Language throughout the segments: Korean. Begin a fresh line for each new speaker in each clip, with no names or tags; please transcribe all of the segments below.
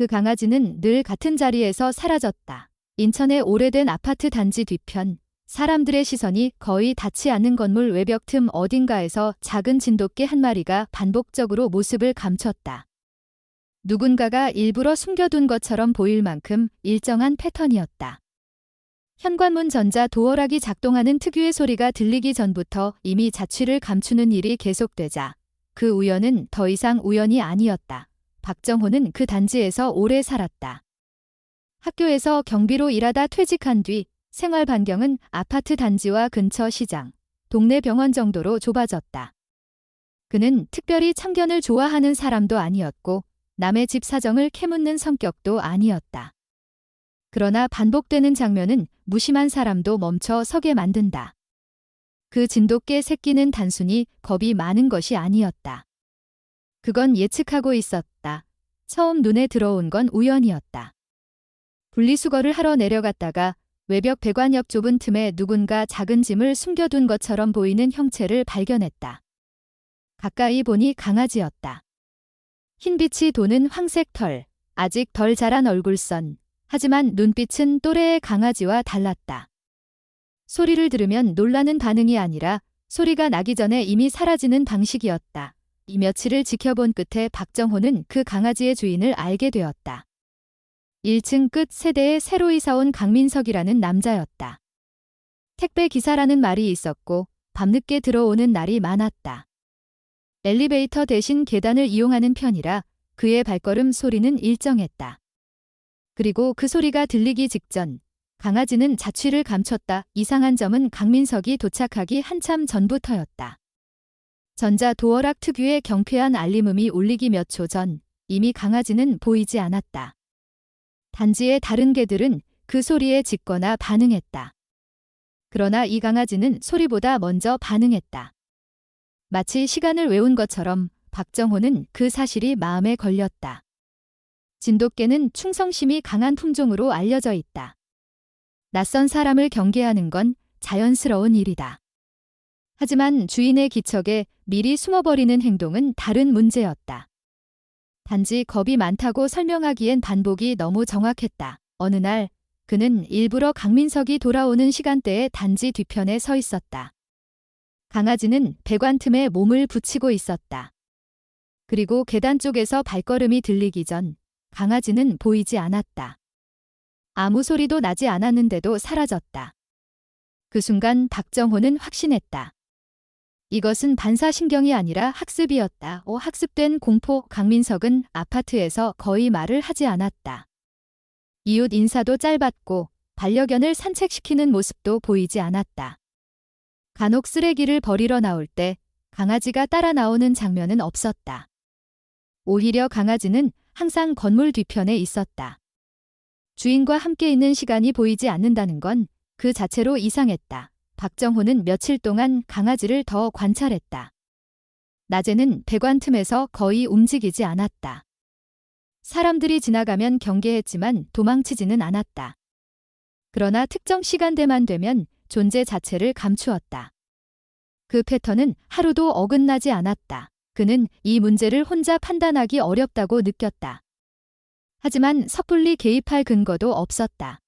그 강아지는 늘 같은 자리에서 사라졌다. 인천의 오래된 아파트 단지 뒤편, 사람들의 시선이 거의 닿지 않는 건물 외벽 틈 어딘가에서 작은 진돗개 한 마리가 반복적으로 모습을 감췄다. 누군가가 일부러 숨겨둔 것처럼 보일 만큼 일정한 패턴이었다. 현관문 전자 도어락이 작동하는 특유의 소리가 들리기 전부터 이미 자취를 감추는 일이 계속되자 그 우연은 더 이상 우연이 아니었다. 박정호는 그 단지에서 오래 살았다. 학교에서 경비로 일하다 퇴직한 뒤 생활 반경은 아파트 단지와 근처 시장, 동네 병원 정도로 좁아졌다. 그는 특별히 참견을 좋아하는 사람도 아니었고 남의 집 사정을 캐묻는 성격도 아니었다. 그러나 반복되는 장면은 무심한 사람도 멈춰 서게 만든다. 그 진돗개 새끼는 단순히 겁이 많은 것이 아니었다. 그건 예측하고 있었다. 처음 눈에 들어온 건 우연이었다. 분리수거를 하러 내려갔다가 외벽 배관 옆 좁은 틈에 누군가 작은 짐을 숨겨둔 것처럼 보이는 형체를 발견했다. 가까이 보니 강아지였다. 흰빛이 도는 황색 털, 아직 덜 자란 얼굴선, 하지만 눈빛은 또래의 강아지와 달랐다. 소리를 들으면 놀라는 반응이 아니라 소리가 나기 전에 이미 사라지는 방식이었다. 이 며칠을 지켜본 끝에 박정호는 그 강아지의 주인을 알게 되었다. 1층 끝 세대에 새로 이사온 강민석이라는 남자였다. 택배 기사라는 말이 있었고 밤늦게 들어오는 날이 많았다. 엘리베이터 대신 계단을 이용하는 편이라 그의 발걸음 소리는 일정했다. 그리고 그 소리가 들리기 직전 강아지는 자취를 감췄다. 이상한 점은 강민석이 도착하기 한참 전부터였다. 전자 도어락 특유의 경쾌한 알림음이 울리기 몇 초 전 이미 강아지는 보이지 않았다. 단지의 다른 개들은 그 소리에 짖거나 반응했다. 그러나 이 강아지는 소리보다 먼저 반응했다. 마치 시간을 외운 것처럼 박정호는 그 사실이 마음에 걸렸다. 진돗개는 충성심이 강한 품종으로 알려져 있다. 낯선 사람을 경계하는 건 자연스러운 일이다. 하지만 주인의 기척에 미리 숨어버리는 행동은 다른 문제였다. 단지 겁이 많다고 설명하기엔 반복이 너무 정확했다. 어느 날 그는 일부러 강민석이 돌아오는 시간대에 단지 뒤편에 서 있었다. 강아지는 배관 틈에 몸을 붙이고 있었다. 그리고 계단 쪽에서 발걸음이 들리기 전 강아지는 보이지 않았다. 아무 소리도 나지 않았는데도 사라졌다. 그 순간 박정호는 확신했다. 이것은 반사신경이 아니라 학습이었다. 학습된 공포. 강민석은 아파트에서 거의 말을 하지 않았다. 이웃 인사도 짧았고 반려견을 산책시키는 모습도 보이지 않았다. 간혹 쓰레기를 버리러 나올 때 강아지가 따라 나오는 장면은 없었다. 오히려 강아지는 항상 건물 뒤편에 있었다. 주인과 함께 있는 시간이 보이지 않는다는 건 그 자체로 이상했다. 박정호는 며칠 동안 강아지를 더 관찰했다. 낮에는 배관 틈에서 거의 움직이지 않았다. 사람들이 지나가면 경계했지만 도망치지는 않았다. 그러나 특정 시간대만 되면 존재 자체를 감추었다. 그 패턴은 하루도 어긋나지 않았다. 그는 이 문제를 혼자 판단하기 어렵다고 느꼈다. 하지만 섣불리 개입할 근거도 없었다.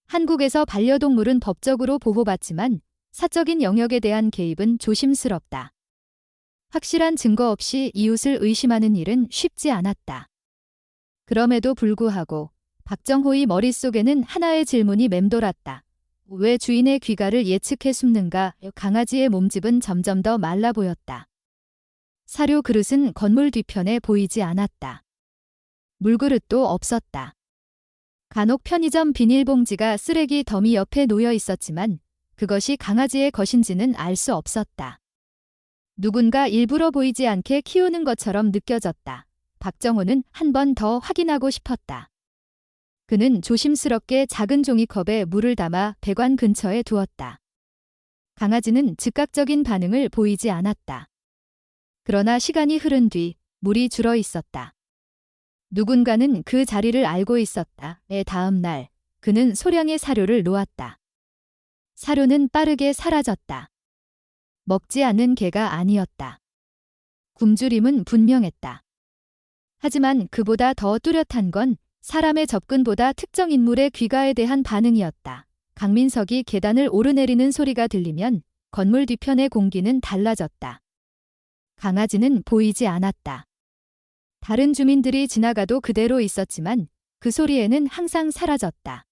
한국에서 반려동물은 법적으로 보호받지만 사적인 영역에 대한 개입은 조심스럽다. 확실한 증거 없이 이웃을 의심하는 일은 쉽지 않았다. 그럼에도 불구하고 박정호의 머릿속에는 하나의 질문이 맴돌았다. 왜 주인의 귀가를 예측해 숨는가? 강아지의 몸집은 점점 더 말라 보였다. 사료 그릇은 건물 뒤편에 보이지 않았다. 물그릇도 없었다. 간혹 편의점 비닐봉지가 쓰레기 더미 옆에 놓여 있었지만 그것이 강아지의 것인지는 알 수 없었다. 누군가 일부러 보이지 않게 키우는 것처럼 느껴졌다. 박정호는 한 번 더 확인하고 싶었다. 그는 조심스럽게 작은 종이컵에 물을 담아 배관 근처에 두었다. 강아지는 즉각적인 반응을 보이지 않았다. 그러나 시간이 흐른 뒤 물이 줄어 있었다. 누군가는 그 자리를 알고 있었다. 다음 날 그는 소량의 사료를 놓았다. 사료는 빠르게 사라졌다. 먹지 않는 개가 아니었다. 굶주림은 분명했다. 하지만 그보다 더 뚜렷한 건 사람의 접근보다 특정 인물의 귀가에 대한 반응이었다. 강민석이 계단을 오르내리는 소리가 들리면 건물 뒤편의 공기는 달라졌다. 강아지는 보이지 않았다. 다른 주민들이 지나가도 그대로 있었지만 그 소리에는 항상 사라졌다.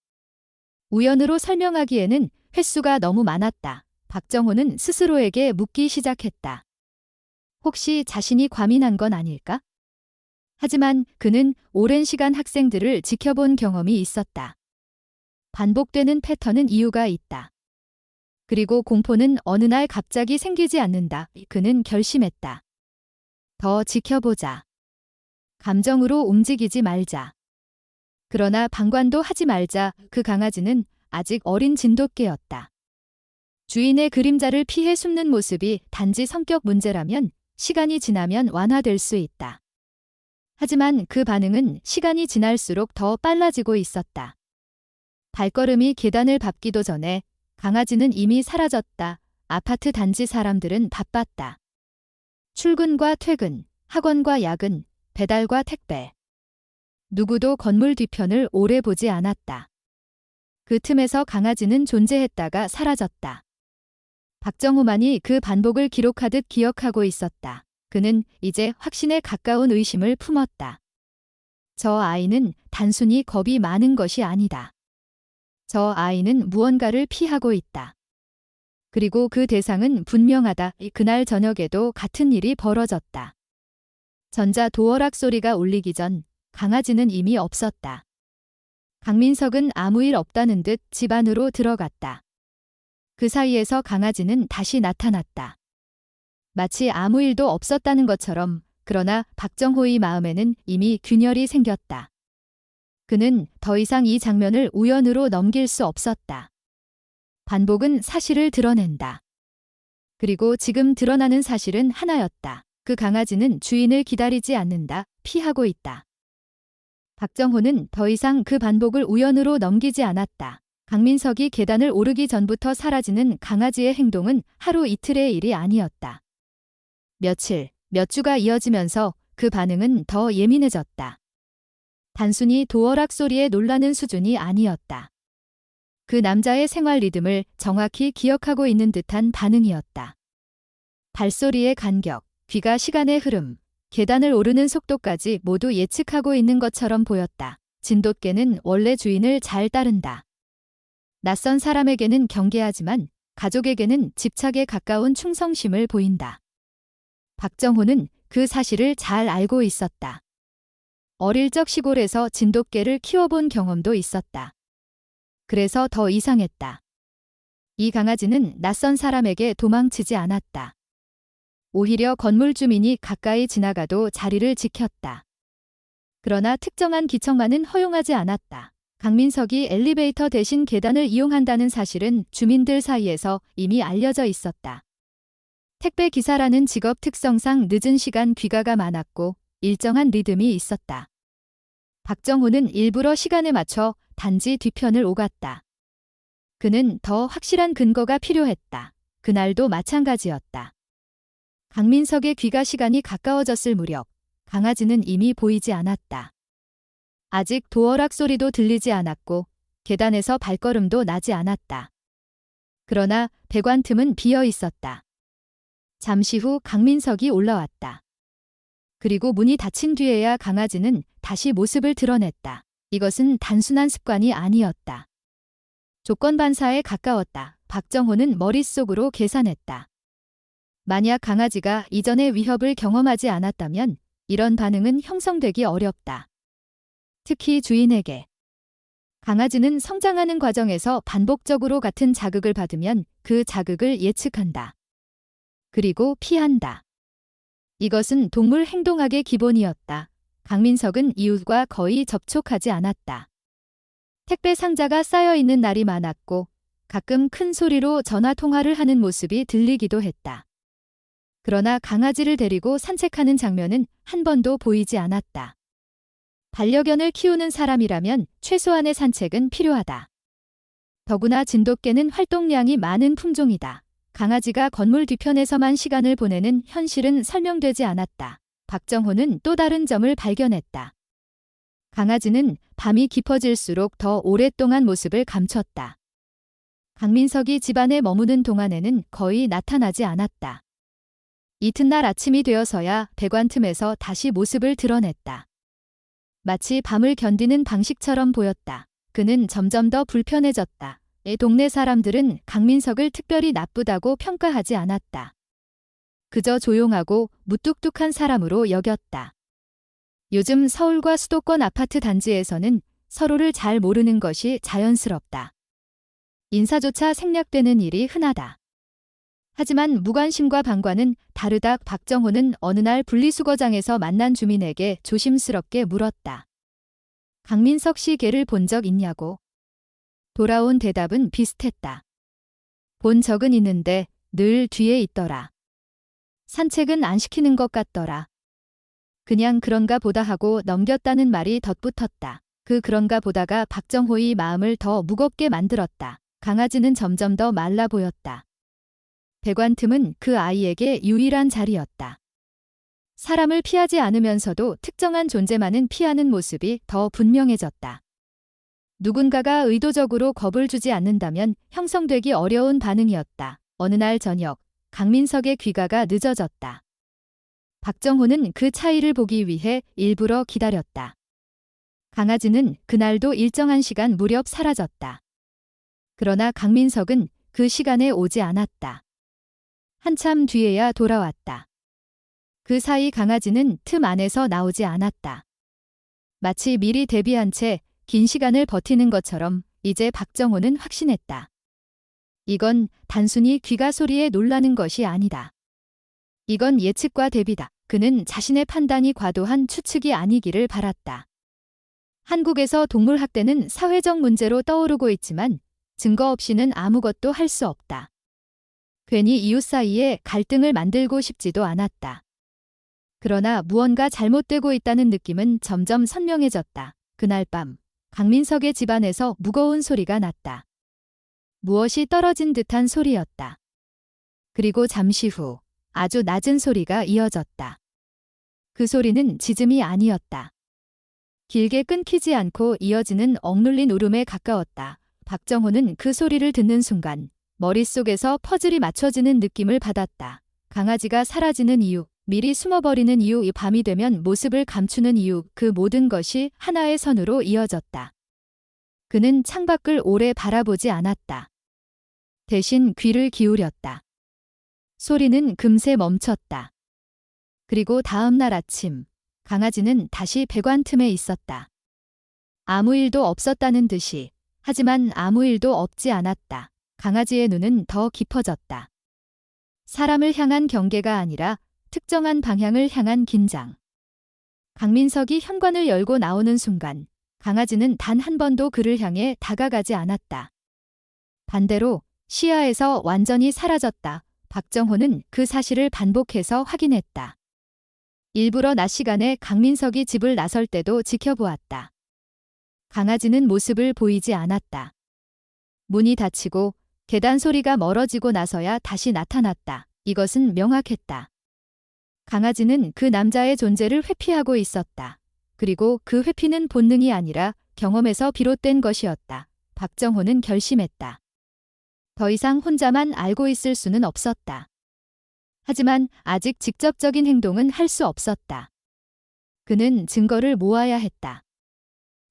우연으로 설명하기에는 횟수가 너무 많았다. 박정호는 스스로에게 묻기 시작했다. 혹시 자신이 과민한 건 아닐까? 하지만 그는 오랜 시간 학생들을 지켜본 경험이 있었다. 반복되는 패턴은 이유가 있다. 그리고 공포는 어느 날 갑자기 생기지 않는다. 그는 결심했다. 더 지켜보자. 감정으로 움직이지 말자. 그러나 방관도 하지 말자. 그 강아지는 아직 어린 진돗개였다. 주인의 그림자를 피해 숨는 모습이 단지 성격 문제라면 시간이 지나면 완화될 수 있다. 하지만 그 반응은 시간이 지날수록 더 빨라지고 있었다. 발걸음이 계단을 밟기도 전에 강아지는 이미 사라졌다. 아파트 단지 사람들은 바빴다. 출근과 퇴근, 학원과 야근, 배달과 택배. 누구도 건물 뒤편을 오래 보지 않았다. 그 틈에서 강아지는 존재했다가 사라졌다. 박정호만이 그 반복을 기록하듯 기억하고 있었다. 그는 이제 확신에 가까운 의심을 품었다. 저 아이는 단순히 겁이 많은 것이 아니다. 저 아이는 무언가를 피하고 있다. 그리고 그 대상은 분명하다. 그날 저녁에도 같은 일이 벌어졌다. 전자 도어락 소리가 울리기 전 강아지는 이미 없었다. 강민석은 아무 일 없다는 듯 집 안으로 들어갔다. 그 사이에서 강아지는 다시 나타났다. 마치 아무 일도 없었다는 것처럼. 그러나 박정호의 마음에는 이미 균열이 생겼다. 그는 더 이상 이 장면을 우연으로 넘길 수 없었다. 반복은 사실을 드러낸다. 그리고 지금 드러나는 사실은 하나였다. 그 강아지는 주인을 기다리지 않는다. 피하고 있다. 박정호는 더 이상 그 반복을 우연으로 넘기지 않았다. 강민석이 계단을 오르기 전부터 사라지는 강아지의 행동은 하루 이틀의 일이 아니었다. 며칠, 몇 주가 이어지면서 그 반응은 더 예민해졌다. 단순히 도어락 소리에 놀라는 수준이 아니었다. 그 남자의 생활 리듬을 정확히 기억하고 있는 듯한 반응이었다. 발소리의 간격, 귀가 시간의 흐름, 계단을 오르는 속도까지 모두 예측하고 있는 것처럼 보였다. 진돗개는 원래 주인을 잘 따른다. 낯선 사람에게는 경계하지만 가족에게는 집착에 가까운 충성심을 보인다. 박정호는 그 사실을 잘 알고 있었다. 어릴 적 시골에서 진돗개를 키워본 경험도 있었다. 그래서 더 이상했다. 이 강아지는 낯선 사람에게 도망치지 않았다. 오히려 건물 주민이 가까이 지나가도 자리를 지켰다. 그러나 특정한 기척만은 허용하지 않았다. 강민석이 엘리베이터 대신 계단을 이용한다는 사실은 주민들 사이에서 이미 알려져 있었다. 택배 기사라는 직업 특성상 늦은 시간 귀가가 많았고 일정한 리듬이 있었다. 박정호는 일부러 시간에 맞춰 단지 뒤편을 오갔다. 그는 더 확실한 근거가 필요했다. 그날도 마찬가지였다. 강민석의 귀가 시간이 가까워졌을 무렵 강아지는 이미 보이지 않았다. 아직 도어락 소리도 들리지 않았고 계단에서 발걸음도 나지 않았다. 그러나 배관 틈은 비어 있었다. 잠시 후 강민석이 올라왔다. 그리고 문이 닫힌 뒤에야 강아지는 다시 모습을 드러냈다. 이것은 단순한 습관이 아니었다. 조건 반사에 가까웠다. 박정호는 머릿속으로 계산했다. 만약 강아지가 이전에 위협을 경험하지 않았다면 이런 반응은 형성되기 어렵다. 특히 주인에게. 강아지는 성장하는 과정에서 반복적으로 같은 자극을 받으면 그 자극을 예측한다. 그리고 피한다. 이것은 동물 행동학의 기본이었다. 강민석은 이웃과 거의 접촉하지 않았다. 택배 상자가 쌓여 있는 날이 많았고 가끔 큰 소리로 전화 통화를 하는 모습이 들리기도 했다. 그러나 강아지를 데리고 산책하는 장면은 한 번도 보이지 않았다. 반려견을 키우는 사람이라면 최소한의 산책은 필요하다. 더구나 진돗개는 활동량이 많은 품종이다. 강아지가 건물 뒤편에서만 시간을 보내는 현실은 설명되지 않았다. 박정호는 또 다른 점을 발견했다. 강아지는 밤이 깊어질수록 더 오랫동안 모습을 감췄다. 강민석이 집안에 머무는 동안에는 거의 나타나지 않았다. 이튿날 아침이 되어서야 배관 틈에서 다시 모습을 드러냈다. 마치 밤을 견디는 방식처럼 보였다. 그는 점점 더 불편해졌다. 동네 사람들은 강민석을 특별히 나쁘다고 평가하지 않았다. 그저 조용하고 무뚝뚝한 사람으로 여겼다. 요즘 서울과 수도권 아파트 단지에서는 서로를 잘 모르는 것이 자연스럽다. 인사조차 생략되는 일이 흔하다. 하지만 무관심과 방관은 다르다. 박정호는 어느 날 분리수거장에서 만난 주민에게 조심스럽게 물었다. 강민석 씨 개를 본 적 있냐고. 돌아온 대답은 비슷했다. 본 적은 있는데 늘 뒤에 있더라. 산책은 안 시키는 것 같더라. 그냥 그런가 보다 하고 넘겼다는 말이 덧붙었다. 그런가 보다가 박정호의 마음을 더 무겁게 만들었다. 강아지는 점점 더 말라 보였다. 배관 틈은 그 아이에게 유일한 자리였다. 사람을 피하지 않으면서도 특정한 존재만은 피하는 모습이 더 분명해졌다. 누군가가 의도적으로 겁을 주지 않는다면 형성되기 어려운 반응이었다. 어느 날 저녁, 강민석의 귀가가 늦어졌다. 박정호는 그 차이를 보기 위해 일부러 기다렸다. 강아지는 그날도 일정한 시간 무렵 사라졌다. 그러나 강민석은 그 시간에 오지 않았다. 한참 뒤에야 돌아왔다. 그 사이 강아지는 틈 안에서 나오지 않았다. 마치 미리 대비한 채 긴 시간을 버티는 것처럼 이제 박정호는 확신했다. 이건 단순히 귀가 소리에 놀라는 것이 아니다. 이건 예측과 대비다. 그는 자신의 판단이 과도한 추측이 아니기를 바랐다. 한국에서 동물학대는 사회적 문제로 떠오르고 있지만 증거 없이는 아무것도 할 수 없다. 괜히 이웃 사이에 갈등을 만들고 싶지도 않았다. 그러나 무언가 잘못되고 있다는 느낌은 점점 선명해졌다. 그날 밤, 강민석의 집안에서 무거운 소리가 났다. 무엇이 떨어진 듯한 소리였다. 그리고 잠시 후 아주 낮은 소리가 이어졌다. 그 소리는 짖음이 아니었다. 길게 끊기지 않고 이어지는 억눌린 울음에 가까웠다. 박정호는 그 소리를 듣는 순간 머릿속에서 퍼즐이 맞춰지는 느낌을 받았다. 강아지가 사라지는 이유, 미리 숨어버리는 이유, 이 밤이 되면 모습을 감추는 이유, 그 모든 것이 하나의 선으로 이어졌다. 그는 창밖을 오래 바라보지 않았다. 대신 귀를 기울였다. 소리는 금세 멈췄다. 그리고 다음 날 아침, 강아지는 다시 배관 틈에 있었다. 아무 일도 없었다는 듯이, 하지만 아무 일도 없지 않았다. 강아지의 눈은 더 깊어졌다. 사람을 향한 경계가 아니라 특정한 방향을 향한 긴장. 강민석이 현관을 열고 나오는 순간 강아지는 단 한 번도 그를 향해 다가가지 않았다. 반대로 시야에서 완전히 사라졌다. 박정호는 그 사실을 반복해서 확인했다. 일부러 낮 시간에 강민석이 집을 나설 때도 지켜보았다. 강아지는 모습을 보이지 않았다. 문이 닫히고 계단 소리가 멀어지고 나서야 다시 나타났다. 이것은 명확했다. 강아지는 그 남자의 존재를 회피하고 있었다. 그리고 그 회피는 본능이 아니라 경험에서 비롯된 것이었다. 박정호는 결심했다. 더 이상 혼자만 알고 있을 수는 없었다. 하지만 아직 직접적인 행동은 할 수 없었다. 그는 증거를 모아야 했다.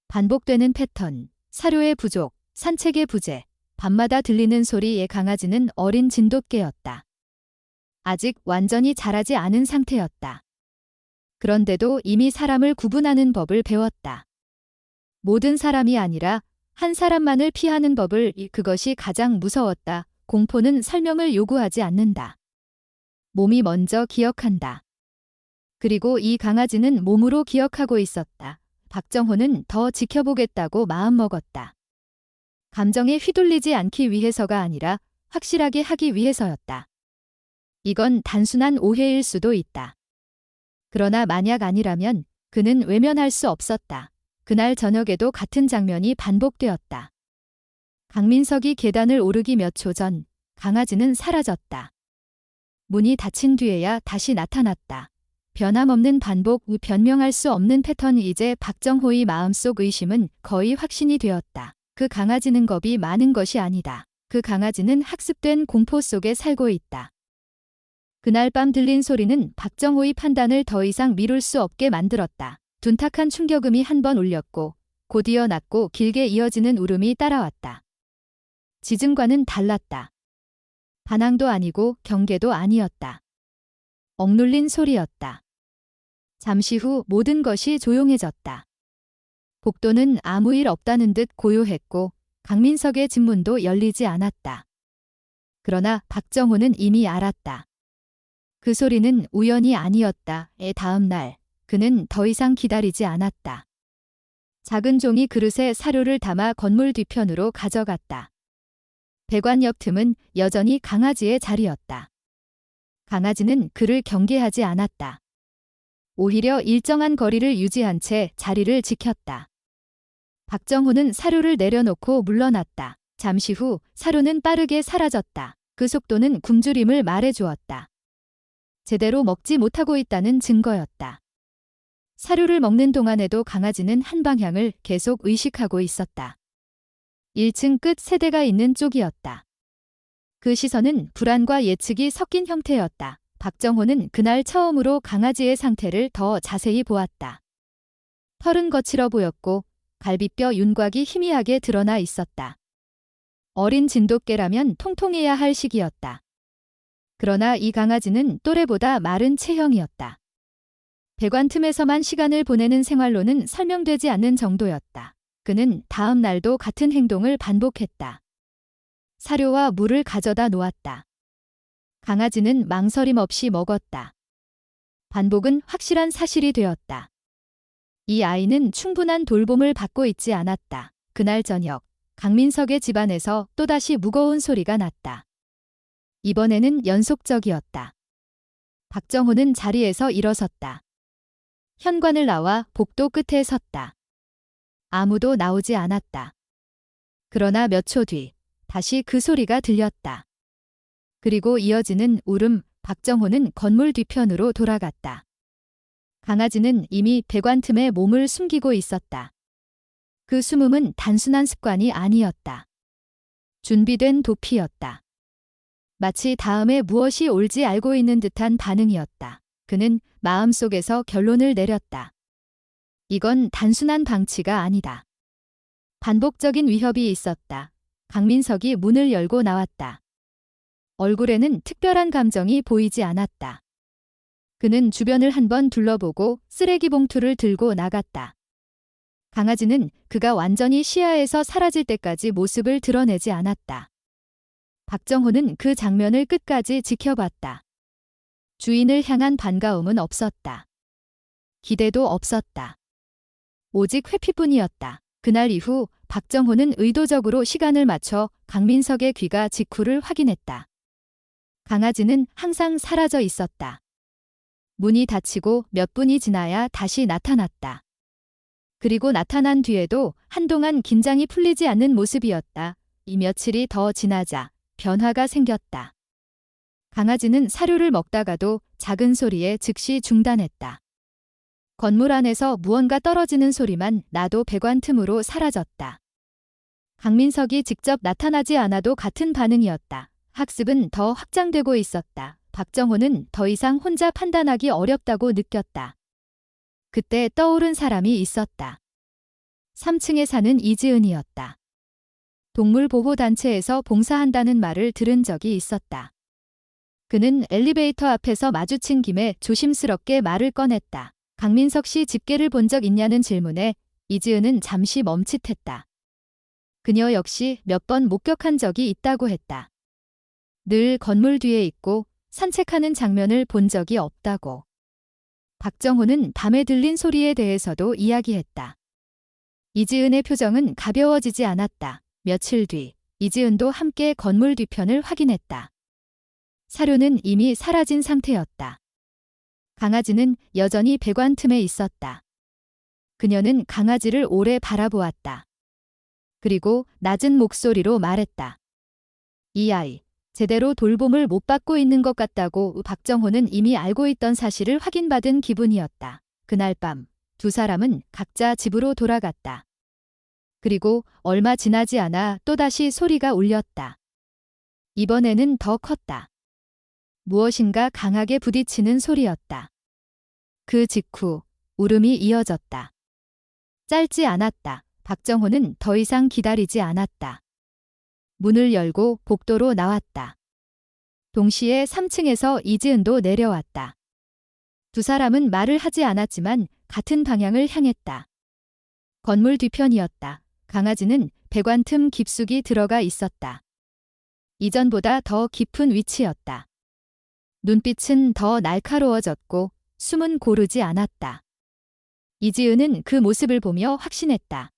반복되는 패턴, 사료의 부족, 산책의 부재, 밤마다 들리는 소리의 강아지는 어린 진돗개였다. 아직 완전히 자라지 않은 상태였다. 그런데도 이미 사람을 구분하는 법을 배웠다. 모든 사람이 아니라 한 사람만을 피하는 법을, 그것이 가장 무서웠다. 공포는 설명을 요구하지 않는다. 몸이 먼저 기억한다. 그리고 이 강아지는 몸으로 기억하고 있었다. 박정호는 더 지켜보겠다고 마음먹었다. 감정에 휘둘리지 않기 위해서가 아니라 확실하게 하기 위해서였다. 이건 단순한 오해일 수도 있다. 그러나 만약 아니라면 그는 외면할 수 없었다. 그날 저녁에도 같은 장면이 반복되었다. 강민석이 계단을 오르기 몇 초 전 강아지는 사라졌다. 문이 닫힌 뒤에야 다시 나타났다. 변함없는 반복, 변명할 수 없는 패턴. 이제 박정호의 마음속 의심은 거의 확신이 되었다. 그 강아지는 겁이 많은 것이 아니다. 그 강아지는 학습된 공포 속에 살고 있다. 그날 밤 들린 소리는 박정호의 판단을 더 이상 미룰 수 없게 만들었다. 둔탁한 충격음이 한 번 울렸고 곧이어 낮고 길게 이어지는 울음이 따라왔다. 지증과는 달랐다. 반항도 아니고 경계도 아니었다. 억눌린 소리였다. 잠시 후 모든 것이 조용해졌다. 복도는 아무 일 없다는 듯 고요했고 강민석의 집문도 열리지 않았다. 그러나 박정호는 이미 알았다. 그 소리는 우연이 아니었다. 다음 날 그는 더 이상 기다리지 않았다. 작은 종이 그릇에 사료를 담아 건물 뒤편으로 가져갔다. 배관 옆 틈은 여전히 강아지의 자리였다. 강아지는 그를 경계하지 않았다. 오히려 일정한 거리를 유지한 채 자리를 지켰다. 박정호는 사료를 내려놓고 물러났다. 잠시 후 사료는 빠르게 사라졌다. 그 속도는 굶주림을 말해주었다. 제대로 먹지 못하고 있다는 증거였다. 사료를 먹는 동안에도 강아지는 한 방향을 계속 의식하고 있었다. 1층 끝 세대가 있는 쪽이었다. 그 시선은 불안과 예측이 섞인 형태였다. 박정호는 그날 처음으로 강아지의 상태를 더 자세히 보았다. 털은 거칠어 보였고 갈비뼈 윤곽이 희미하게 드러나 있었다. 어린 진돗개라면 통통해야 할 시기였다. 그러나 이 강아지는 또래보다 마른 체형이었다. 배관 틈에서만 시간을 보내는 생활로는 설명되지 않는 정도였다. 그는 다음 날도 같은 행동을 반복했다. 사료와 물을 가져다 놓았다. 강아지는 망설임 없이 먹었다. 반복은 확실한 사실이 되었다. 이 아이는 충분한 돌봄을 받고 있지 않았다. 그날 저녁, 강민석의 집안에서 또다시 무거운 소리가 났다. 이번에는 연속적이었다. 박정호는 자리에서 일어섰다. 현관을 나와 복도 끝에 섰다. 아무도 나오지 않았다. 그러나 몇 초 뒤 다시 그 소리가 들렸다. 그리고 이어지는 울음. 박정호는 건물 뒤편으로 돌아갔다. 강아지는 이미 배관 틈에 몸을 숨기고 있었다. 그 숨음은 단순한 습관이 아니었다. 준비된 도피였다. 마치 다음에 무엇이 올지 알고 있는 듯한 반응이었다. 그는 마음속에서 결론을 내렸다. 이건 단순한 방치가 아니다. 반복적인 위협이 있었다. 강민석이 문을 열고 나왔다. 얼굴에는 특별한 감정이 보이지 않았다. 그는 주변을 한번 둘러보고 쓰레기 봉투를 들고 나갔다. 강아지는 그가 완전히 시야에서 사라질 때까지 모습을 드러내지 않았다. 박정호는 그 장면을 끝까지 지켜봤다. 주인을 향한 반가움은 없었다. 기대도 없었다. 오직 회피뿐이었다. 그날 이후 박정호는 의도적으로 시간을 맞춰 강민석의 귀가 직후를 확인했다. 강아지는 항상 사라져 있었다. 문이 닫히고 몇 분이 지나야 다시 나타났다. 그리고 나타난 뒤에도 한동안 긴장이 풀리지 않는 모습이었다. 이 며칠이 더 지나자 변화가 생겼다. 강아지는 사료를 먹다가도 작은 소리에 즉시 중단했다. 건물 안에서 무언가 떨어지는 소리만 나도 배관 틈으로 사라졌다. 강민석이 직접 나타나지 않아도 같은 반응이었다. 학습은 더 확장되고 있었다. 박정호는 더 이상 혼자 판단하기 어렵다고 느꼈다. 그때 떠오른 사람이 있었다. 3층에 사는 이지은이었다. 동물보호단체에서 봉사한다는 말을 들은 적이 있었다. 그는 엘리베이터 앞에서 마주친 김에 조심스럽게 말을 꺼냈다. 강민석 씨 집게를 본 적 있냐는 질문에 이지은은 잠시 멈칫했다. 그녀 역시 몇 번 목격한 적이 있다고 했다. 늘 건물 뒤에 있고 산책하는 장면을 본 적이 없다고. 박정호는 밤에 들린 소리에 대해서도 이야기했다. 이지은의 표정은 가벼워지지 않았다. 며칠 뒤 이지은도 함께 건물 뒤편을 확인했다. 사료는 이미 사라진 상태였다. 강아지는 여전히 배관 틈에 있었다. 그녀는 강아지를 오래 바라보았다. 그리고 낮은 목소리로 말했다. 이 아이, 제대로 돌봄을 못 받고 있는 것 같다고 박정호는 이미 알고 있던 사실을 확인받은 기분이었다. 그날 밤 두 사람은 각자 집으로 돌아갔다. 그리고 얼마 지나지 않아 또다시 소리가 울렸다. 이번에는 더 컸다. 무엇인가 강하게 부딪히는 소리였다. 그 직후 울음이 이어졌다. 짧지 않았다. 박정호는 더 이상 기다리지 않았다. 문을 열고 복도로 나왔다. 동시에 3층에서 이지은도 내려왔다. 두 사람은 말을 하지 않았지만 같은 방향을 향했다. 건물 뒤편이었다. 강아지는 배관 틈 깊숙이 들어가 있었다. 이전보다 더 깊은 위치였다. 눈빛은 더 날카로워졌고 숨은 고르지 않았다. 이지은은 그 모습을 보며 확신했다.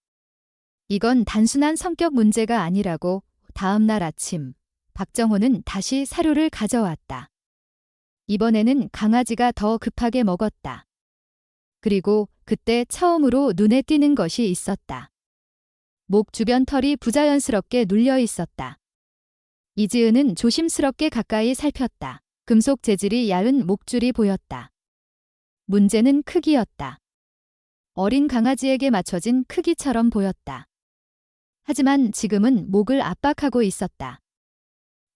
이건 단순한 성격 문제가 아니라고. 다음 날 아침, 박정호는 다시 사료를 가져왔다. 이번에는 강아지가 더 급하게 먹었다. 그리고 그때 처음으로 눈에 띄는 것이 있었다. 목 주변 털이 부자연스럽게 눌려 있었다. 이지은은 조심스럽게 가까이 살폈다. 금속 재질이 얇은 목줄이 보였다. 문제는 크기였다. 어린 강아지에게 맞춰진 크기처럼 보였다. 하지만 지금은 목을 압박하고 있었다.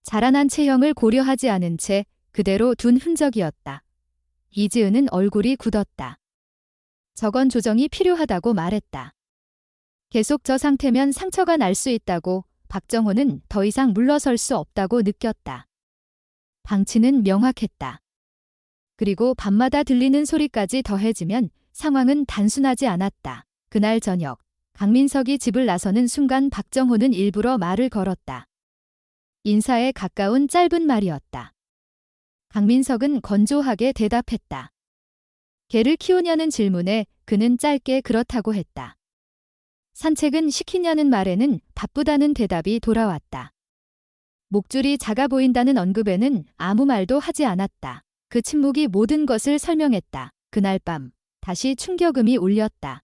자라난 체형을 고려하지 않은 채 그대로 둔 흔적이었다. 이지은은 얼굴이 굳었다. 저건 조정이 필요하다고 말했다. 계속 저 상태면 상처가 날 수 있다고. 박정호는 더 이상 물러설 수 없다고 느꼈다. 방치는 명확했다. 그리고 밤마다 들리는 소리까지 더해지면 상황은 단순하지 않았다. 그날 저녁, 강민석이 집을 나서는 순간 박정호는 일부러 말을 걸었다. 인사에 가까운 짧은 말이었다. 강민석은 건조하게 대답했다. 개를 키우냐는 질문에 그는 짧게 그렇다고 했다. 산책은 시키냐는 말에는 바쁘다는 대답이 돌아왔다. 목줄이 작아 보인다는 언급에는 아무 말도 하지 않았다. 그 침묵이 모든 것을 설명했다. 그날 밤 다시 충격음이 울렸다.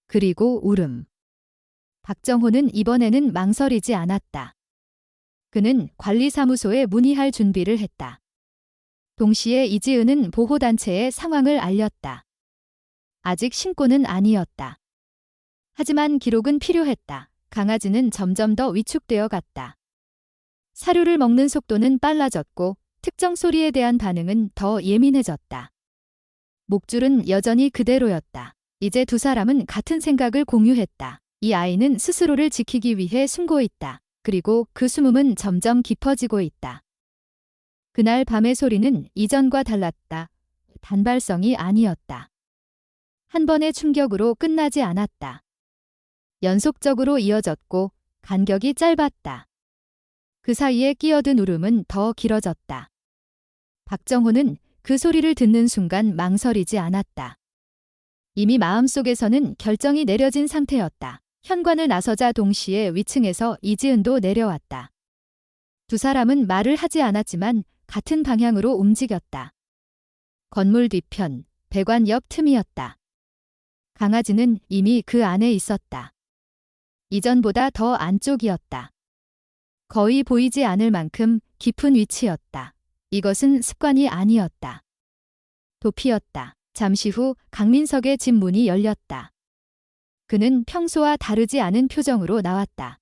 그리고 울음. 박정호는 이번에는 망설이지 않았다. 그는 관리사무소에 문의할 준비를 했다. 동시에 이지은은 보호단체에 상황을 알렸다. 아직 신고는 아니었다. 하지만 기록은 필요했다. 강아지는 점점 더 위축되어 갔다. 사료를 먹는 속도는 빨라졌고 특정 소리에 대한 반응은 더 예민해졌다. 목줄은 여전히 그대로였다. 이제 두 사람은 같은 생각을 공유했다. 이 아이는 스스로를 지키기 위해 숨고 있다. 그리고 그 숨음은 점점 깊어지고 있다. 그날 밤의 소리는 이전과 달랐다. 단발성이 아니었다. 한 번의 충격으로 끝나지 않았다. 연속적으로 이어졌고 간격이 짧았다. 그 사이에 끼어든 울음은 더 길어졌다. 박정호는 그 소리를 듣는 순간 망설이지 않았다. 이미 마음속에서는 결정이 내려진 상태였다. 현관을 나서자 동시에 위층에서 이지은도 내려왔다. 두 사람은 말을 하지 않았지만 같은 방향으로 움직였다. 건물 뒤편, 배관 옆 틈이었다. 강아지는 이미 그 안에 있었다. 이전보다 더 안쪽이었다. 거의 보이지 않을 만큼 깊은 위치였다. 이것은 습관이 아니었다. 도피였다. 잠시 후 강민석의 집 문이 열렸다. 그는 평소와 다르지 않은 표정으로 나왔다.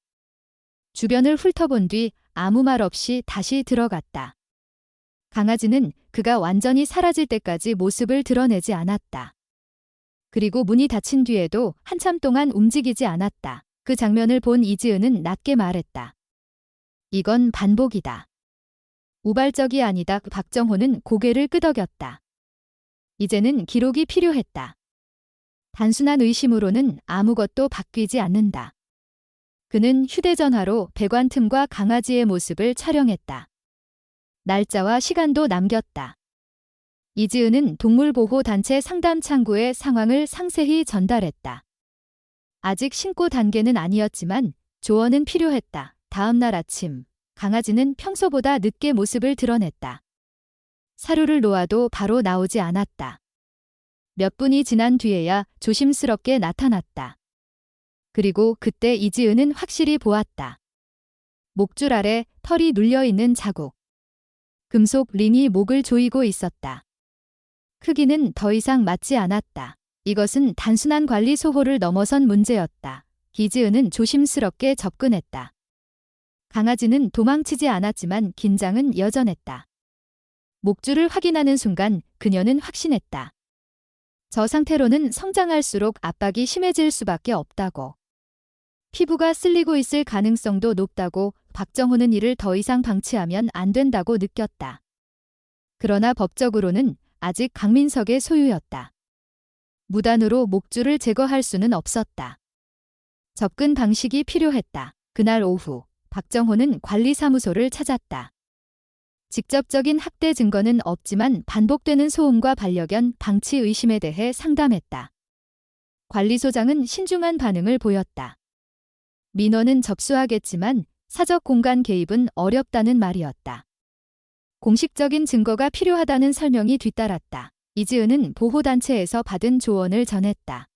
주변을 훑어본 뒤 아무 말 없이 다시 들어갔다. 강아지는 그가 완전히 사라질 때까지 모습을 드러내지 않았다. 그리고 문이 닫힌 뒤에도 한참 동안 움직이지 않았다. 그 장면을 본 이지은은 낮게 말했다. 이건 반복이다. 우발적이 아니다. 박정호는 고개를 끄덕였다. 이제는 기록이 필요했다. 단순한 의심으로는 아무것도 바뀌지 않는다. 그는 휴대전화로 배관 틈과 강아지의 모습을 촬영했다. 날짜와 시간도 남겼다. 이지은은 동물보호단체 상담 창구에 상황을 상세히 전달했다. 아직 신고 단계는 아니었지만 조언은 필요했다. 다음 날 아침, 강아지는 평소보다 늦게 모습을 드러냈다. 사료를 놓아도 바로 나오지 않았다. 몇 분이 지난 뒤에야 조심스럽게 나타났다. 그리고 그때 이지은은 확실히 보았다. 목줄 아래 털이 눌려있는 자국. 금속 링이 목을 조이고 있었다. 크기는 더 이상 맞지 않았다. 이것은 단순한 관리 소홀을 넘어선 문제였다. 이지은은 조심스럽게 접근했다. 강아지는 도망치지 않았지만 긴장은 여전했다. 목줄을 확인하는 순간 그녀는 확신했다. 저 상태로는 성장할수록 압박이 심해질 수밖에 없다고. 피부가 쓸리고 있을 가능성도 높다고. 박정호는 이를 더 이상 방치하면 안 된다고 느꼈다. 그러나 법적으로는 아직 강민석의 소유였다. 무단으로 목줄을 제거할 수는 없었다. 접근 방식이 필요했다. 그날 오후 박정호는 관리사무소를 찾았다. 직접적인 학대 증거는 없지만 반복되는 소음과 반려견 방치 의심에 대해 상담했다. 관리소장은 신중한 반응을 보였다. 민원은 접수하겠지만 사적 공간 개입은 어렵다는 말이었다. 공식적인 증거가 필요하다는 설명이 뒤따랐다. 이지은은 보호단체에서 받은 조언을 전했다.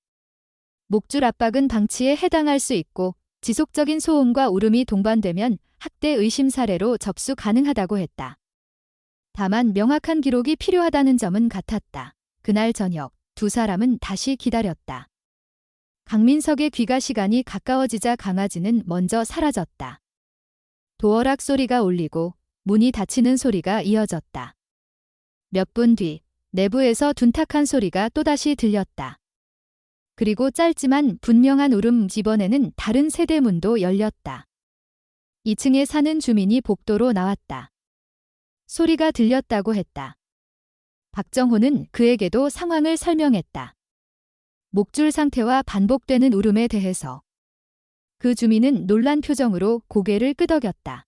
목줄 압박은 방치에 해당할 수 있고 지속적인 소음과 울음이 동반되면 학대 의심 사례로 접수 가능하다고 했다. 다만 명확한 기록이 필요하다는 점은 같았다. 그날 저녁 두 사람은 다시 기다렸다. 강민석의 귀가 시간이 가까워지자 강아지는 먼저 사라졌다. 도어락 소리가 울리고 문이 닫히는 소리가 이어졌다. 몇 분 뒤 내부에서 둔탁한 소리가 또다시 들렸다. 그리고 짧지만 분명한 울음. 이번에는 다른 세대 문도 열렸다. 2층에 사는 주민이 복도로 나왔다. 소리가 들렸다고 했다. 박정호는 그에게도 상황을 설명했다. 목줄 상태와 반복되는 울음에 대해서. 그 주민은 놀란 표정으로 고개를 끄덕였다.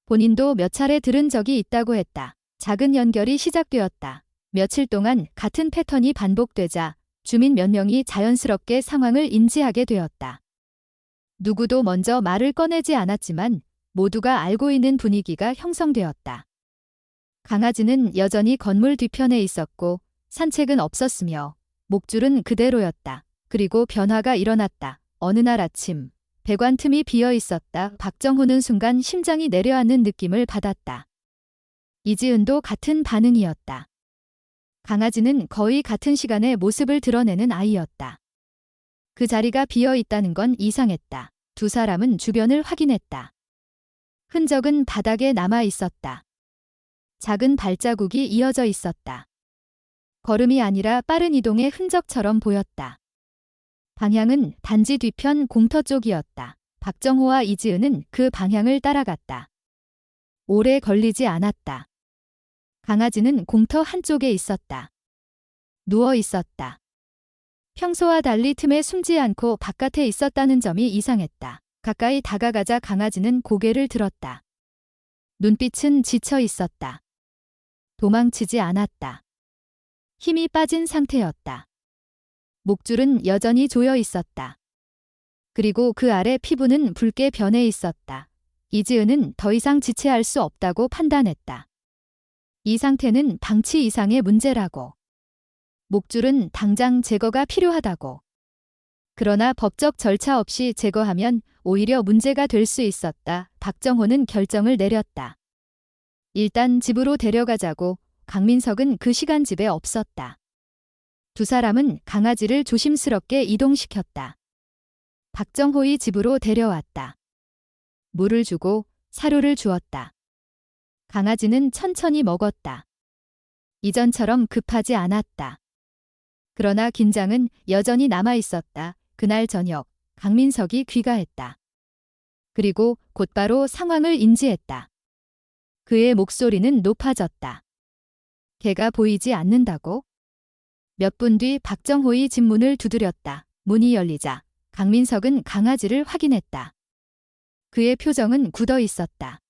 본인도 몇 차례 들은 적이 있다고 했다. 작은 연결이 시작되었다. 며칠 동안 같은 패턴이 반복되자 주민 몇 명이 자연스럽게 상황을 인지하게 되었다. 누구도 먼저 말을 꺼내지 않았지만 모두가 알고 있는 분위기가 형성되었다. 강아지는 여전히 건물 뒤편에 있었고 산책은 없었으며 목줄은 그대로였다. 그리고 변화가 일어났다. 어느 날 아침 배관 틈이 비어 있었다. 박정호는 순간 심장이 내려앉는 느낌을 받았다. 이지은도 같은 반응이었다. 강아지는 거의 같은 시간에 모습을 드러내는 아이였다. 그 자리가 비어 있다는 건 이상했다. 두 사람은 주변을 확인했다. 흔적은 바닥에 남아 있었다. 작은 발자국이 이어져 있었다. 걸음이 아니라 빠른 이동의 흔적처럼 보였다. 방향은 단지 뒤편 공터 쪽이었다. 박정호와 이지은은 그 방향을 따라갔다. 오래 걸리지 않았다. 강아지는 공터 한쪽에 있었다. 누워 있었다. 평소와 달리 틈에 숨지 않고 바깥에 있었다는 점이 이상했다. 가까이 다가가자 강아지는 고개를 들었다. 눈빛은 지쳐 있었다. 도망치지 않았다. 힘이 빠진 상태였다. 목줄은 여전히 조여 있었다. 그리고 그 아래 피부는 붉게 변해 있었다. 이지은은 더 이상 지체할 수 없다고 판단했다. 이 상태는 방치 이상의 문제라고. 목줄은 당장 제거가 필요하다고. 그러나 법적 절차 없이 제거하면 오히려 문제가 될 수 있었다. 박정호는 결정을 내렸다. 일단 집으로 데려가자고. 강민석은 그 시간 집에 없었다. 두 사람은 강아지를 조심스럽게 이동시켰다. 박정호의 집으로 데려왔다. 물을 주고 사료를 주었다. 강아지는 천천히 먹었다. 이전처럼 급하지 않았다. 그러나 긴장은 여전히 남아 있었다. 그날 저녁 강민석이 귀가했다. 그리고 곧바로 상황을 인지했다. 그의 목소리는 높아졌다. 개가 보이지 않는다고? 몇 분 뒤 박정호의 집 문을 두드렸다. 문이 열리자 강민석은 강아지를 확인했다. 그의 표정은 굳어 있었다.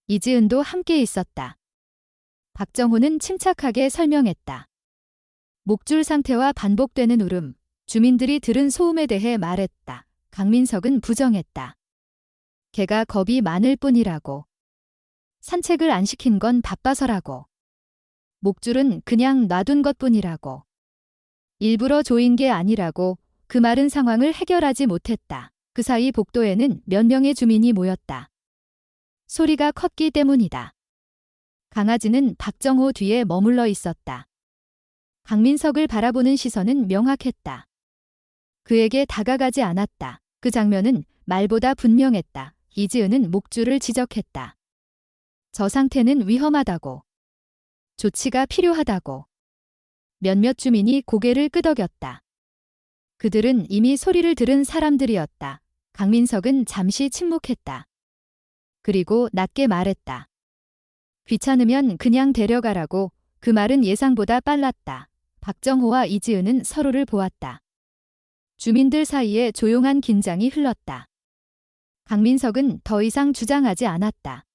이지은도 함께 있었다. 박정호는 침착하게 설명했다. 목줄 상태와 반복되는 울음, 주민들이 들은 소음에 대해 말했다. 강민석은 부정했다. 개가 겁이 많을 뿐이라고. 산책을 안 시킨 건 바빠서라고. 목줄은 그냥 놔둔 것뿐이라고. 일부러 조인 게 아니라고. 그 말은 상황을 해결하지 못했다. 그 사이 복도에는 몇 명의 주민이 모였다. 소리가 컸기 때문이다. 강아지는 박정호 뒤에 머물러 있었다. 강민석을 바라보는 시선은 명확했다. 그에게 다가가지 않았다. 그 장면은 말보다 분명했다. 이지은은 목줄을 지적했다. 저 상태는 위험하다고. 조치가 필요하다고. 몇몇 주민이 고개를 끄덕였다. 그들은 이미 소리를 들은 사람들이었다. 강민석은 잠시 침묵했다. 그리고 낮게 말했다. 귀찮으면 그냥 데려가라고. 그 말은 예상보다 빨랐다. 박정호와 이지은은 서로를 보았다. 주민들 사이에 조용한 긴장이 흘렀다. 강민석은 더 이상 주장하지 않았다.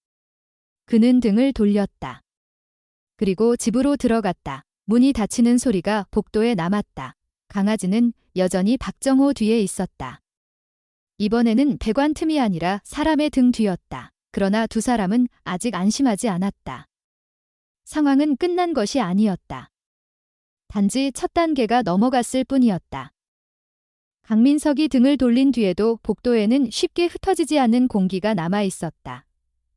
그는 등을 돌렸다. 그리고 집으로 들어갔다. 문이 닫히는 소리가 복도에 남았다. 강아지는 여전히 박정호 뒤에 있었다. 이번에는 배관 틈이 아니라 사람의 등 뒤였다. 그러나 두 사람은 아직 안심하지 않았다. 상황은 끝난 것이 아니었다. 단지 첫 단계가 넘어갔을 뿐이었다. 강민석이 등을 돌린 뒤에도 복도에는 쉽게 흩어지지 않는 공기가 남아 있었다.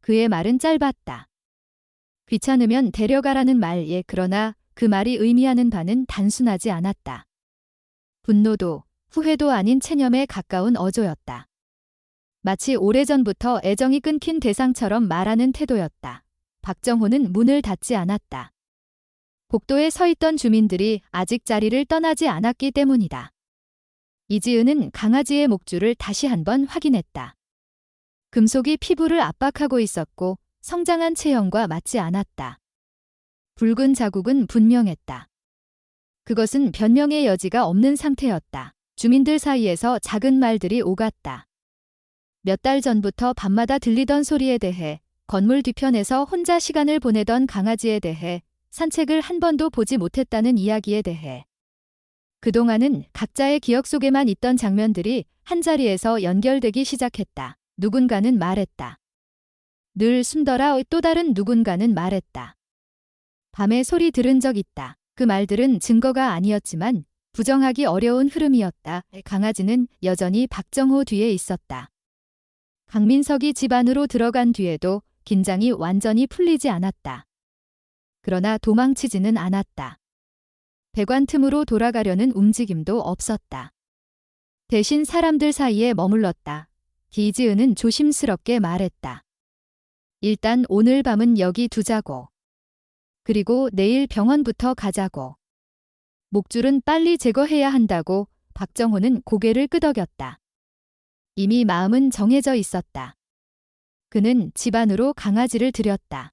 그의 말은 짧았다. 귀찮으면 데려가라는 말에 그러나 그 말이 의미하는 바는 단순하지 않았다. 분노도 후회도 아닌 체념에 가까운 어조였다. 마치 오래전부터 애정이 끊긴 대상처럼 말하는 태도였다. 박정호는 문을 닫지 않았다. 복도에 서 있던 주민들이 아직 자리를 떠나지 않았기 때문이다. 이지은은 강아지의 목줄을 다시 한번 확인했다. 금속이 피부를 압박하고 있었고 성장한 체형과 맞지 않았다. 붉은 자국은 분명했다. 그것은 변명의 여지가 없는 상태였다. 주민들 사이에서 작은 말들이 오갔다. 몇 달 전부터 밤마다 들리던 소리에 대해, 건물 뒤편에서 혼자 시간을 보내던 강아지에 대해, 산책을 한 번도 보지 못했다는 이야기에 대해. 그동안은 각자의 기억 속에만 있던 장면들이 한자리에서 연결되기 시작했다. 누군가는 말했다. 늘 숨더라. 또 다른 누군가는 말했다. 밤에 소리 들은 적 있다. 그 말들은 증거가 아니었지만 부정하기 어려운 흐름이었다. 강아지는 여전히 박정호 뒤에 있었다. 강민석이 집 안으로 들어간 뒤에도 긴장이 완전히 풀리지 않았다. 그러나 도망치지는 않았다. 배관 틈으로 돌아가려는 움직임도 없었다. 대신 사람들 사이에 머물렀다. 이지은은 조심스럽게 말했다. 일단 오늘 밤은 여기 두자고. 그리고 내일 병원부터 가자고. 목줄은 빨리 제거해야 한다고. 박정호는 고개를 끄덕였다. 이미 마음은 정해져 있었다. 그는 집 안으로 강아지를 들였다.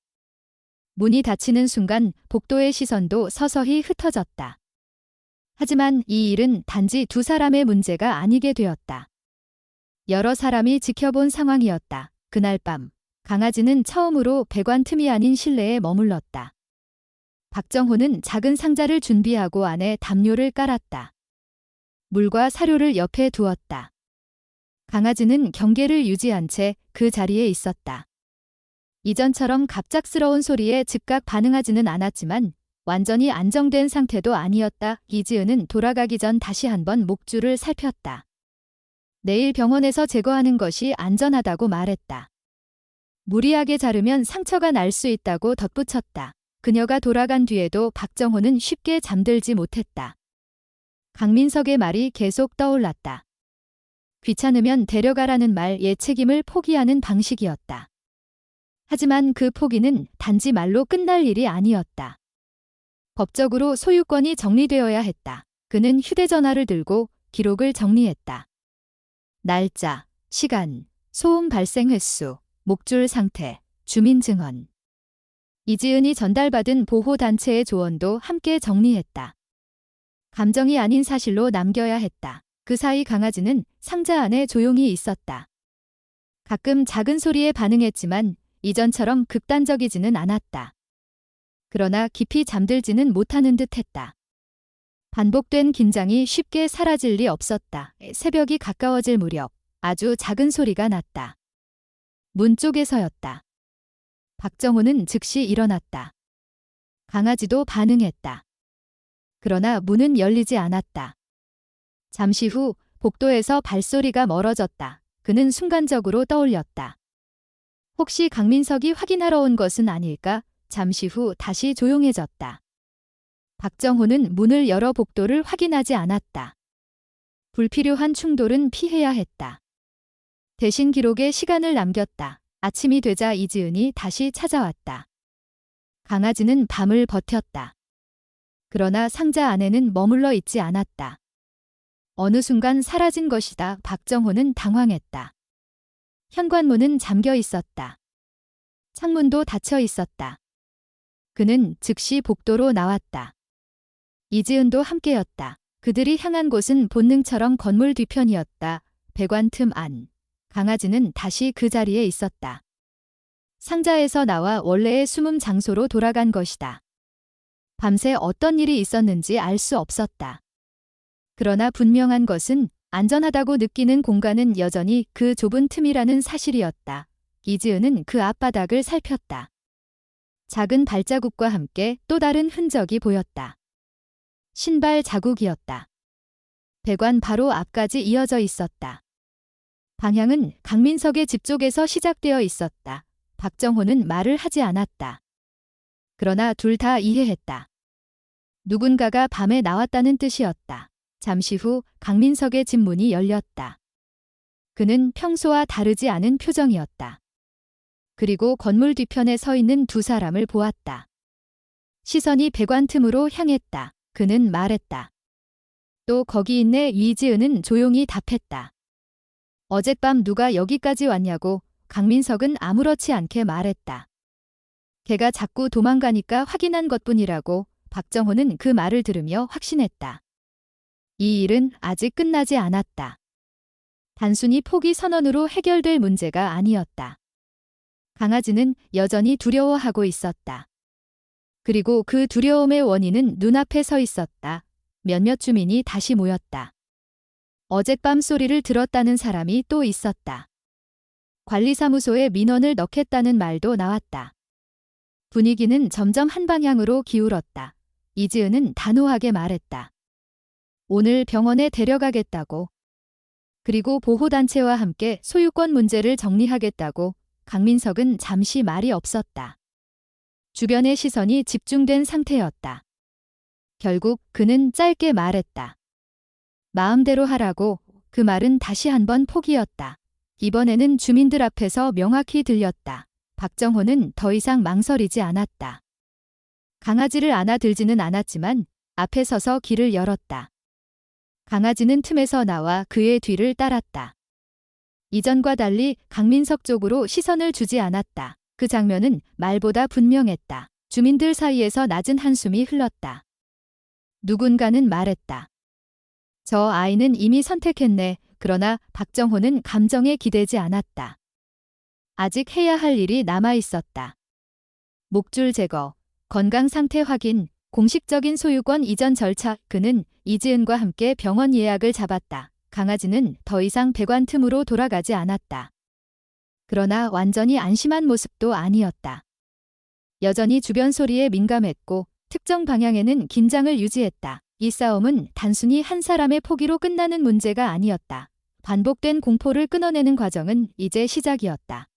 문이 닫히는 순간 복도의 시선도 서서히 흩어졌다. 하지만 이 일은 단지 두 사람의 문제가 아니게 되었다. 여러 사람이 지켜본 상황이었다. 그날 밤, 강아지는 처음으로 배관 틈이 아닌 실내에 머물렀다. 박정호는 작은 상자를 준비하고 안에 담요를 깔았다. 물과 사료를 옆에 두었다. 강아지는 경계를 유지한 채 그 자리에 있었다. 이전처럼 갑작스러운 소리에 즉각 반응하지는 않았지만 완전히 안정된 상태도 아니었다. 이지은은 돌아가기 전 다시 한번 목줄을 살폈다. 내일 병원에서 제거하는 것이 안전하다고 말했다. 무리하게 자르면 상처가 날 수 있다고 덧붙였다. 그녀가 돌아간 뒤에도 박정호는 쉽게 잠들지 못했다. 강민석의 말이 계속 떠올랐다. 귀찮으면 데려가라는 말의 책임을 포기하는 방식이었다. 하지만 그 포기는 단지 말로 끝날 일이 아니었다. 법적으로 소유권이 정리되어야 했다. 그는 휴대전화를 들고 기록을 정리했다. 날짜, 시간, 소음 발생 횟수, 목줄 상태, 주민 증언. 이지은이 전달받은 보호단체의 조언도 함께 정리했다. 감정이 아닌 사실로 남겨야 했다. 그 사이 강아지는 상자 안에 조용히 있었다. 가끔 작은 소리에 반응했지만 이전처럼 극단적이지는 않았다. 그러나 깊이 잠들지는 못하는 듯했다. 반복된 긴장이 쉽게 사라질 리 없었다. 새벽이 가까워질 무렵 아주 작은 소리가 났다. 문 쪽에서였다. 박정호는 즉시 일어났다. 강아지도 반응했다. 그러나 문은 열리지 않았다. 잠시 후 복도에서 발소리가 멀어졌다. 그는 순간적으로 떠올렸다. 혹시 강민석이 확인하러 온 것은 아닐까? 잠시 후 다시 조용해졌다. 박정호는 문을 열어 복도를 확인하지 않았다. 불필요한 충돌은 피해야 했다. 대신 기록에 시간을 남겼다. 아침이 되자 이지은이 다시 찾아왔다. 강아지는 밤을 버텼다. 그러나 상자 안에는 머물러 있지 않았다. 어느 순간 사라진 것이다. 박정호는 당황했다. 현관문은 잠겨 있었다. 창문도 닫혀 있었다. 그는 즉시 복도로 나왔다. 이지은도 함께였다. 그들이 향한 곳은 본능처럼 건물 뒤편이었다. 배관 틈 안. 강아지는 다시 그 자리에 있었다. 상자에서 나와 원래의 숨음 장소로 돌아간 것이다. 밤새 어떤 일이 있었는지 알 수 없었다. 그러나 분명한 것은 안전하다고 느끼는 공간은 여전히 그 좁은 틈이라는 사실이었다. 이지은은 그 앞바닥을 살폈다. 작은 발자국과 함께 또 다른 흔적이 보였다. 신발 자국이었다. 배관 바로 앞까지 이어져 있었다. 방향은 강민석의 집 쪽에서 시작되어 있었다. 박정호는 말을 하지 않았다. 그러나 둘 다 이해했다. 누군가가 밤에 나왔다는 뜻이었다. 잠시 후 강민석의 집 문이 열렸다. 그는 평소와 다르지 않은 표정이었다. 그리고 건물 뒤편에 서 있는 두 사람을 보았다. 시선이 배관 틈으로 향했다. 그는 말했다. 또 거기 있네. 이지은은 조용히 답했다. 어젯밤 누가 여기까지 왔냐고. 강민석은 아무렇지 않게 말했다. 걔가 자꾸 도망가니까 확인한 것뿐이라고. 박정호는 그 말을 들으며 확신했다. 이 일은 아직 끝나지 않았다. 단순히 포기 선언으로 해결될 문제가 아니었다. 강아지는 여전히 두려워하고 있었다. 그리고 그 두려움의 원인은 눈앞에 서 있었다. 몇몇 주민이 다시 모였다. 어젯밤 소리를 들었다는 사람이 또 있었다. 관리사무소에 민원을 넣겠다는 말도 나왔다. 분위기는 점점 한 방향으로 기울었다. 이지은은 단호하게 말했다. 오늘 병원에 데려가겠다고. 그리고 보호단체와 함께 소유권 문제를 정리하겠다고. 강민석은 잠시 말이 없었다. 주변의 시선이 집중된 상태였다. 결국 그는 짧게 말했다. 마음대로 하라고. 그 말은 다시 한번 포기였다. 이번에는 주민들 앞에서 명확히 들렸다. 박정호는 더 이상 망설이지 않았다. 강아지를 안아들지는 않았지만 앞에 서서 길을 열었다. 강아지는 틈에서 나와 그의 뒤를 따랐다. 이전과 달리 강민석 쪽으로 시선을 주지 않았다. 그 장면은 말보다 분명했다. 주민들 사이에서 낮은 한숨이 흘렀다. 누군가는 말했다. 저 아이는 이미 선택했네. 그러나 박정호는 감정에 기대지 않았다. 아직 해야 할 일이 남아 있었다. 목줄 제거, 건강 상태 확인, 공식적인 소유권 이전 절차. 그는 이지은과 함께 병원 예약을 잡았다. 강아지는 더 이상 배관 틈으로 돌아가지 않았다. 그러나 완전히 안심한 모습도 아니었다. 여전히 주변 소리에 민감했고 특정 방향에는 긴장을 유지했다. 이 싸움은 단순히 한 사람의 포기로 끝나는 문제가 아니었다. 반복된 공포를 끊어내는 과정은 이제 시작이었다.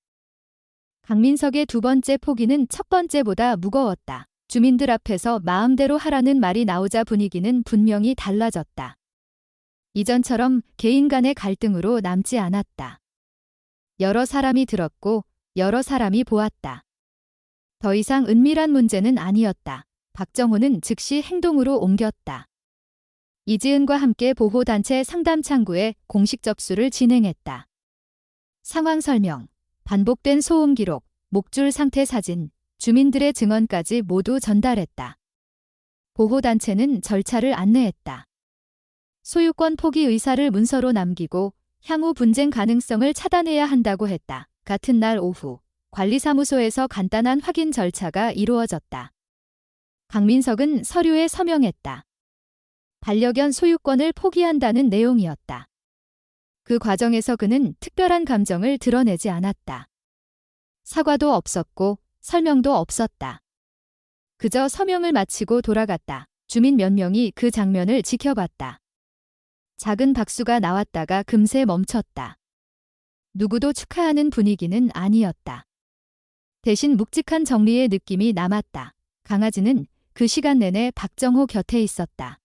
강민석의 두 번째 포기는 첫 번째보다 무거웠다. 주민들 앞에서 마음대로 하라는 말이 나오자 분위기는 분명히 달라졌다. 이전처럼 개인 간의 갈등으로 남지 않았다. 여러 사람이 들었고 여러 사람이 보았다. 더 이상 은밀한 문제는 아니었다. 박정호는 즉시 행동으로 옮겼다. 이지은과 함께 보호단체 상담 창구에 공식 접수를 진행했다. 상황 설명, 반복된 소음 기록, 목줄 상태 사진, 주민들의 증언까지 모두 전달했다. 보호단체는 절차를 안내했다. 소유권 포기 의사를 문서로 남기고 향후 분쟁 가능성을 차단해야 한다고 했다. 같은 날 오후 관리사무소에서 간단한 확인 절차가 이루어졌다. 강민석은 서류에 서명했다. 반려견 소유권을 포기한다는 내용이었다. 그 과정에서 그는 특별한 감정을 드러내지 않았다. 사과도 없었고 설명도 없었다. 그저 서명을 마치고 돌아갔다. 주민 몇 명이 그 장면을 지켜봤다. 작은 박수가 나왔다가 금세 멈췄다. 누구도 축하하는 분위기는 아니었다. 대신 묵직한 정리의 느낌이 남았다. 강아지는 그 시간 내내 박정호 곁에 있었다.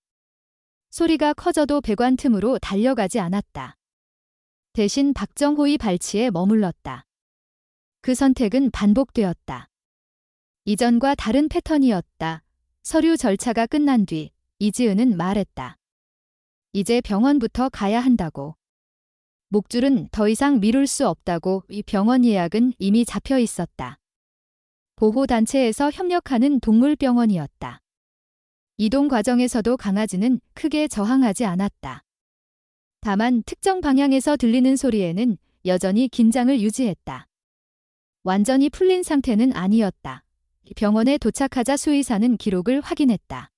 소리가 커져도 배관 틈으로 달려가지 않았다. 대신 박정호의 발치에 머물렀다. 그 선택은 반복되었다. 이전과 다른 패턴이었다. 서류 절차가 끝난 뒤 이지은은 말했다. 이제 병원부터 가야 한다고. 목줄은 더 이상 미룰 수 없다고. 이 병원 예약은 이미 잡혀 있었다. 보호단체에서 협력하는 동물병원이었다. 이동 과정에서도 강아지는 크게 저항하지 않았다. 다만 특정 방향에서 들리는 소리에는 여전히 긴장을 유지했다. 완전히 풀린 상태는 아니었다. 병원에 도착하자 수의사는 기록을 확인했다.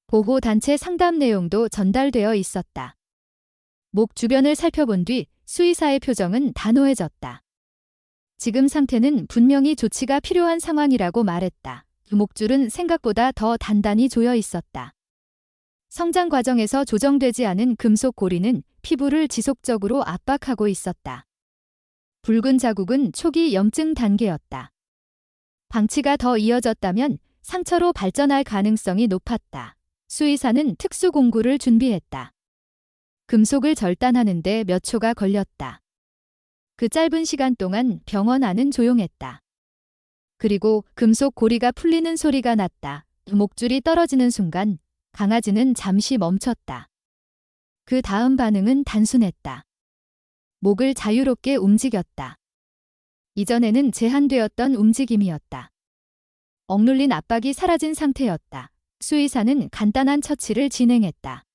보호단체 상담 내용도 전달되어 있었다. 목 주변을 살펴본 뒤 수의사의 표정은 단호해졌다. 지금 상태는 분명히 조치가 필요한 상황이라고 말했다. 목줄은 생각보다 더 단단히 조여 있었다. 성장 과정에서 조정되지 않은 금속 고리는 피부를 지속적으로 압박하고 있었다. 붉은 자국은 초기 염증 단계였다. 방치가 더 이어졌다면 상처로 발전할 가능성이 높았다. 수의사는 특수 공구를 준비했다. 금속을 절단하는데 몇 초가 걸렸다. 그 짧은 시간 동안 병원 안은 조용했다. 그리고 금속 고리가 풀리는 소리가 났다. 목줄이 떨어지는 순간 강아지는 잠시 멈췄다. 그 다음 반응은 단순했다. 목을 자유롭게 움직였다. 이전에는 제한되었던 움직임이었다. 억눌린 압박이 사라진 상태였다. 수의사는 간단한 처치를 진행했다.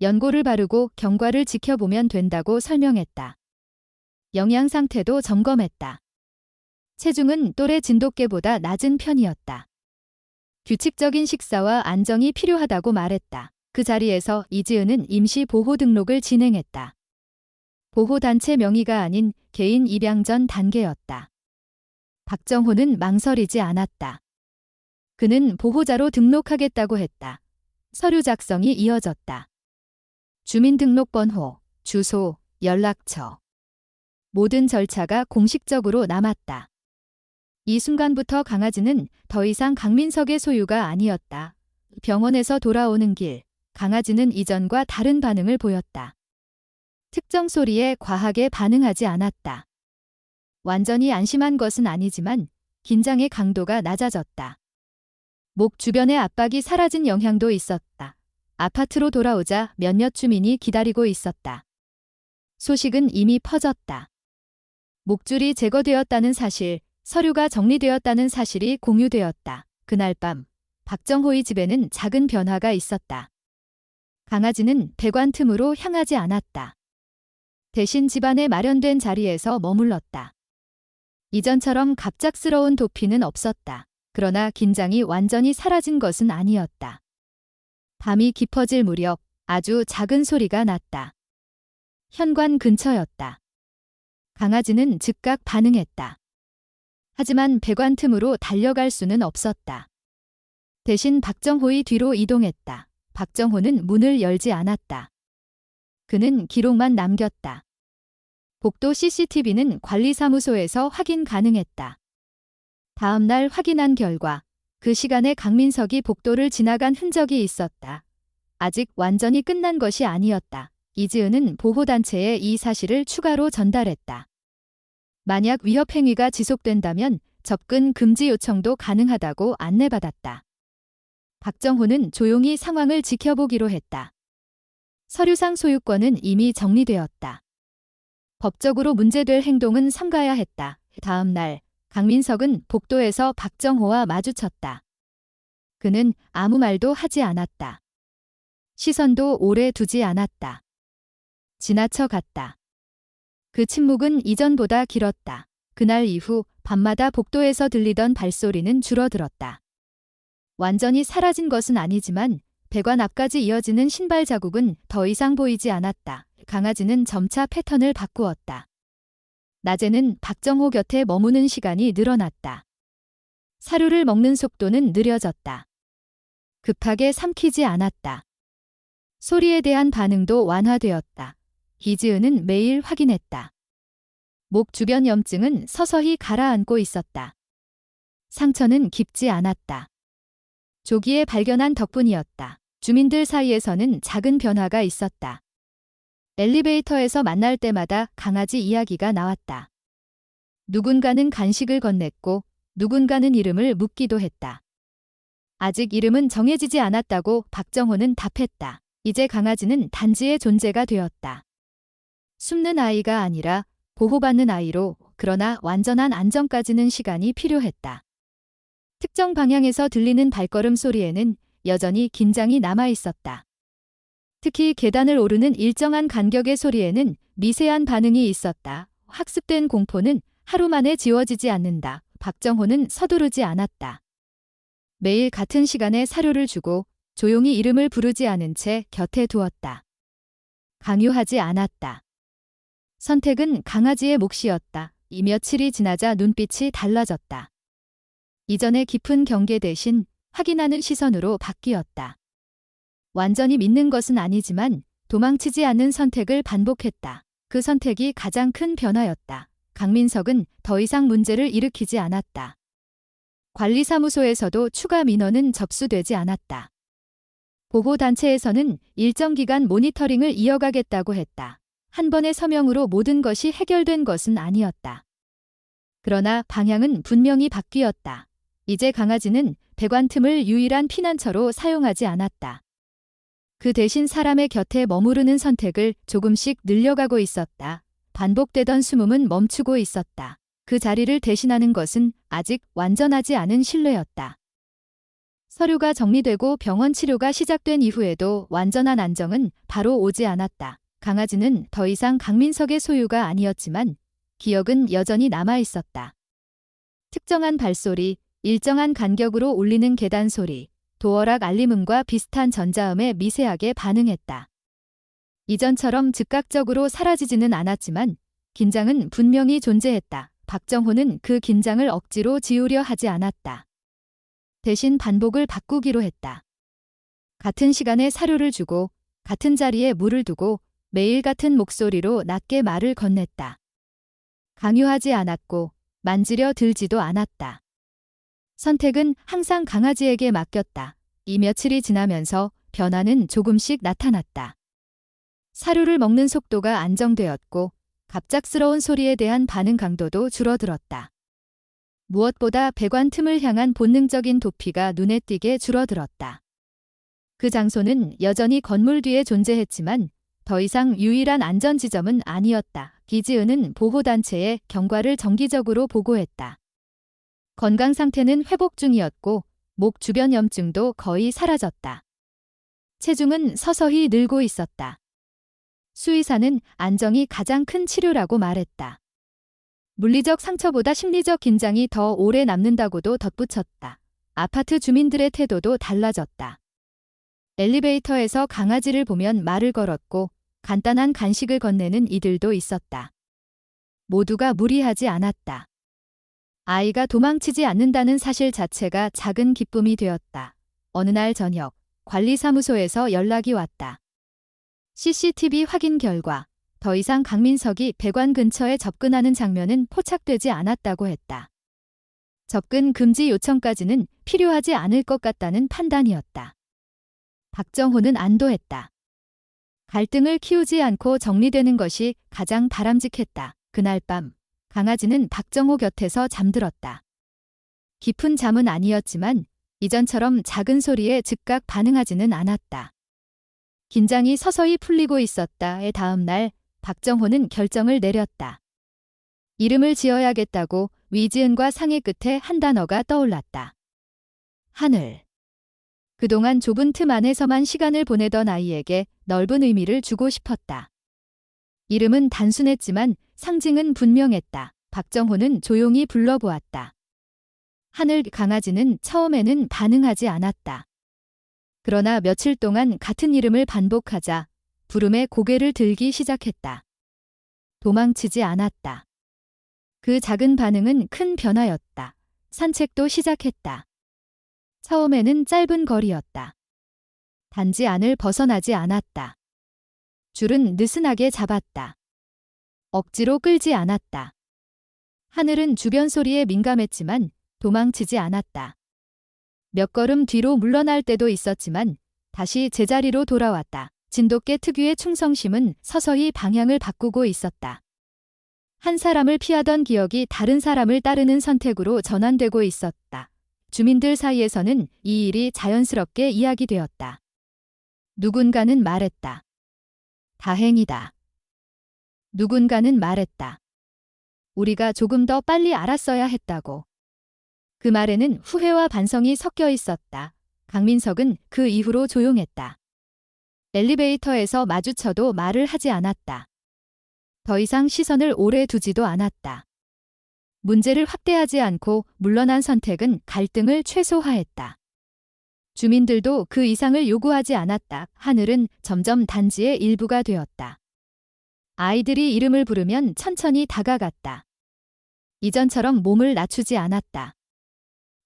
연고를 바르고 경과를 지켜보면 된다고 설명했다. 영양 상태도 점검했다. 체중은 또래 진돗개보다 낮은 편이었다. 규칙적인 식사와 안정이 필요하다고 말했다. 그 자리에서 이지은은 임시 보호 등록을 진행했다. 보호단체 명의가 아닌 개인 입양 전 단계였다. 박정호는 망설이지 않았다. 그는 보호자로 등록하겠다고 했다. 서류 작성이 이어졌다. 주민등록번호, 주소, 연락처. 모든 절차가 공식적으로 남았다. 이 순간부터 강아지는 더 이상 강민석의 소유가 아니었다. 병원에서 돌아오는 길, 강아지는 이전과 다른 반응을 보였다. 특정 소리에 과하게 반응하지 않았다. 완전히 안심한 것은 아니지만 긴장의 강도가 낮아졌다. 목 주변의 압박이 사라진 영향도 있었다. 아파트로 돌아오자 몇몇 주민이 기다리고 있었다. 소식은 이미 퍼졌다. 목줄이 제거되었다는 사실, 서류가 정리되었다는 사실이 공유되었다. 그날 밤, 박정호의 집에는 작은 변화가 있었다. 강아지는 배관 틈으로 향하지 않았다. 대신 집안에 마련된 자리에서 머물렀다. 이전처럼 갑작스러운 도피는 없었다. 그러나 긴장이 완전히 사라진 것은 아니었다. 밤이 깊어질 무렵 아주 작은 소리가 났다. 현관 근처였다. 강아지는 즉각 반응했다. 하지만 배관 틈으로 달려갈 수는 없었다. 대신 박정호의 뒤로 이동했다. 박정호는 문을 열지 않았다. 그는 기록만 남겼다. 복도 CCTV는 관리사무소에서 확인 가능했다. 다음 날 확인한 결과 그 시간에 강민석이 복도를 지나간 흔적이 있었다. 아직 완전히 끝난 것이 아니었다. 이지은은 보호단체에 이 사실을 추가로 전달했다. 만약 위협 행위가 지속된다면 접근 금지 요청도 가능하다고 안내받았다. 박정호는 조용히 상황을 지켜보기로 했다. 서류상 소유권은 이미 정리되었다. 법적으로 문제될 행동은 삼가야 했다. 다음 날 강민석은 복도에서 박정호와 마주쳤다. 그는 아무 말도 하지 않았다. 시선도 오래 두지 않았다. 지나쳐 갔다. 그 침묵은 이전보다 길었다. 그날 이후 밤마다 복도에서 들리던 발소리는 줄어들었다. 완전히 사라진 것은 아니지만 배관 앞까지 이어지는 신발 자국은 더 이상 보이지 않았다. 강아지는 점차 패턴을 바꾸었다. 낮에는 박정호 곁에 머무는 시간이 늘어났다. 사료를 먹는 속도는 느려졌다. 급하게 삼키지 않았다. 소리에 대한 반응도 완화되었다. 이지은은 매일 확인했다. 목 주변 염증은 서서히 가라앉고 있었다. 상처는 깊지 않았다. 조기에 발견한 덕분이었다. 주민들 사이에서는 작은 변화가 있었다. 엘리베이터에서 만날 때마다 강아지 이야기가 나왔다. 누군가는 간식을 건넸고 누군가는 이름을 묻기도 했다. 아직 이름은 정해지지 않았다고 박정호는 답했다. 이제 강아지는 단지의 존재가 되었다. 숨는 아이가 아니라 보호받는 아이로, 그러나 완전한 안정까지는 시간이 필요했다. 특정 방향에서 들리는 발걸음 소리에는 여전히 긴장이 남아 있었다. 특히 계단을 오르는 일정한 간격의 소리에는 미세한 반응이 있었다. 학습된 공포는 하루 만에 지워지지 않는다. 박정호는 서두르지 않았다. 매일 같은 시간에 사료를 주고 조용히 이름을 부르지 않은 채 곁에 두었다. 강요하지 않았다. 선택은 강아지의 몫이었다. 이 며칠이 지나자 눈빛이 달라졌다. 이전의 깊은 경계 대신 확인하는 시선으로 바뀌었다. 완전히 믿는 것은 아니지만 도망치지 않는 선택을 반복했다. 그 선택이 가장 큰 변화였다. 강민석은 더 이상 문제를 일으키지 않았다. 관리사무소에서도 추가 민원은 접수되지 않았다. 보호단체에서는 일정 기간 모니터링을 이어가겠다고 했다. 한 번의 서명으로 모든 것이 해결된 것은 아니었다. 그러나 방향은 분명히 바뀌었다. 이제 강아지는 배관 틈을 유일한 피난처로 사용하지 않았다. 그 대신 사람의 곁에 머무르는 선택을 조금씩 늘려가고 있었다. 반복되던 숨음은 멈추고 있었다. 그 자리를 대신하는 것은 아직 완전하지 않은 신뢰였다. 서류가 정리되고 병원 치료가 시작된 이후에도 완전한 안정은 바로 오지 않았다. 강아지는 더 이상 강민석의 소유가 아니었지만 기억은 여전히 남아 있었다. 특정한 발소리, 일정한 간격으로 울리는 계단 소리, 도어락 알림음과 비슷한 전자음에 미세하게 반응했다. 이전처럼 즉각적으로 사라지지는 않았지만 긴장은 분명히 존재했다. 박정호는 그 긴장을 억지로 지우려 하지 않았다. 대신 반복을 바꾸기로 했다. 같은 시간에 사료를 주고 같은 자리에 물을 두고 매일 같은 목소리로 낮게 말을 건넸다. 강요하지 않았고 만지려 들지도 않았다. 선택은 항상 강아지에게 맡겼다. 이 며칠이 지나면서 변화는 조금씩 나타났다. 사료를 먹는 속도가 안정되었고 갑작스러운 소리에 대한 반응 강도도 줄어들었다. 무엇보다 배관 틈을 향한 본능적인 도피가 눈에 띄게 줄어들었다. 그 장소는 여전히 건물 뒤에 존재했지만 더 이상 유일한 안전지점은 아니었다. 기지은은 보호단체에 경과를 정기적으로 보고했다. 건강 상태는 회복 중이었고 목 주변 염증도 거의 사라졌다. 체중은 서서히 늘고 있었다. 수의사는 안정이 가장 큰 치료라고 말했다. 물리적 상처보다 심리적 긴장이 더 오래 남는다고도 덧붙였다. 아파트 주민들의 태도도 달라졌다. 엘리베이터에서 강아지를 보면 말을 걸었고 간단한 간식을 건네는 이들도 있었다. 모두가 무리하지 않았다. 아이가 도망치지 않는다는 사실 자체가 작은 기쁨이 되었다. 어느 날 저녁, 관리사무소에서 연락이 왔다. CCTV 확인 결과 더 이상 강민석이 배관 근처에 접근하는 장면은 포착되지 않았다고 했다. 접근 금지 요청까지는 필요하지 않을 것 같다는 판단이었다. 박정호는 안도했다. 갈등을 키우지 않고 정리되는 것이 가장 바람직했다. 그날 밤 강아지는 박정호 곁에서 잠들었다. 깊은 잠은 아니었지만 이전처럼 작은 소리에 즉각 반응하지는 않았다. 긴장이 서서히 풀리고 있었다의 다음 날 박정호는 결정을 내렸다. 이름을 지어야겠다고 위지은과 상의 끝에 한 단어가 떠올랐다. 하늘. 그동안 좁은 틈 안에서만 시간을 보내던 아이에게 넓은 의미를 주고 싶었다. 이름은 단순했지만 상징은 분명했다. 박정호는 조용히 불러보았다. 하늘. 강아지는 처음에는 반응하지 않았다. 그러나 며칠 동안 같은 이름을 반복하자 부름에 고개를 들기 시작했다. 도망치지 않았다. 그 작은 반응은 큰 변화였다. 산책도 시작했다. 처음에는 짧은 거리였다. 단지 안을 벗어나지 않았다. 줄은 느슨하게 잡았다. 억지로 끌지 않았다. 하늘은 주변 소리에 민감했지만 도망치지 않았다. 몇 걸음 뒤로 물러날 때도 있었지만 다시 제자리로 돌아왔다. 진돗개 특유의 충성심은 서서히 방향을 바꾸고 있었다. 한 사람을 피하던 기억이 다른 사람을 따르는 선택으로 전환되고 있었다. 주민들 사이에서는 이 일이 자연스럽게 이야기되었다. 누군가는 말했다. 다행이다. 누군가는 말했다. 우리가 조금 더 빨리 알았어야 했다고. 그 말에는 후회와 반성이 섞여 있었다. 강민석은 그 이후로 조용했다. 엘리베이터에서 마주쳐도 말을 하지 않았다. 더 이상 시선을 오래 두지도 않았다. 문제를 확대하지 않고 물러난 선택은 갈등을 최소화했다. 주민들도 그 이상을 요구하지 않았다. 하늘은 점점 단지의 일부가 되었다. 아이들이 이름을 부르면 천천히 다가갔다. 이전처럼 몸을 낮추지 않았다.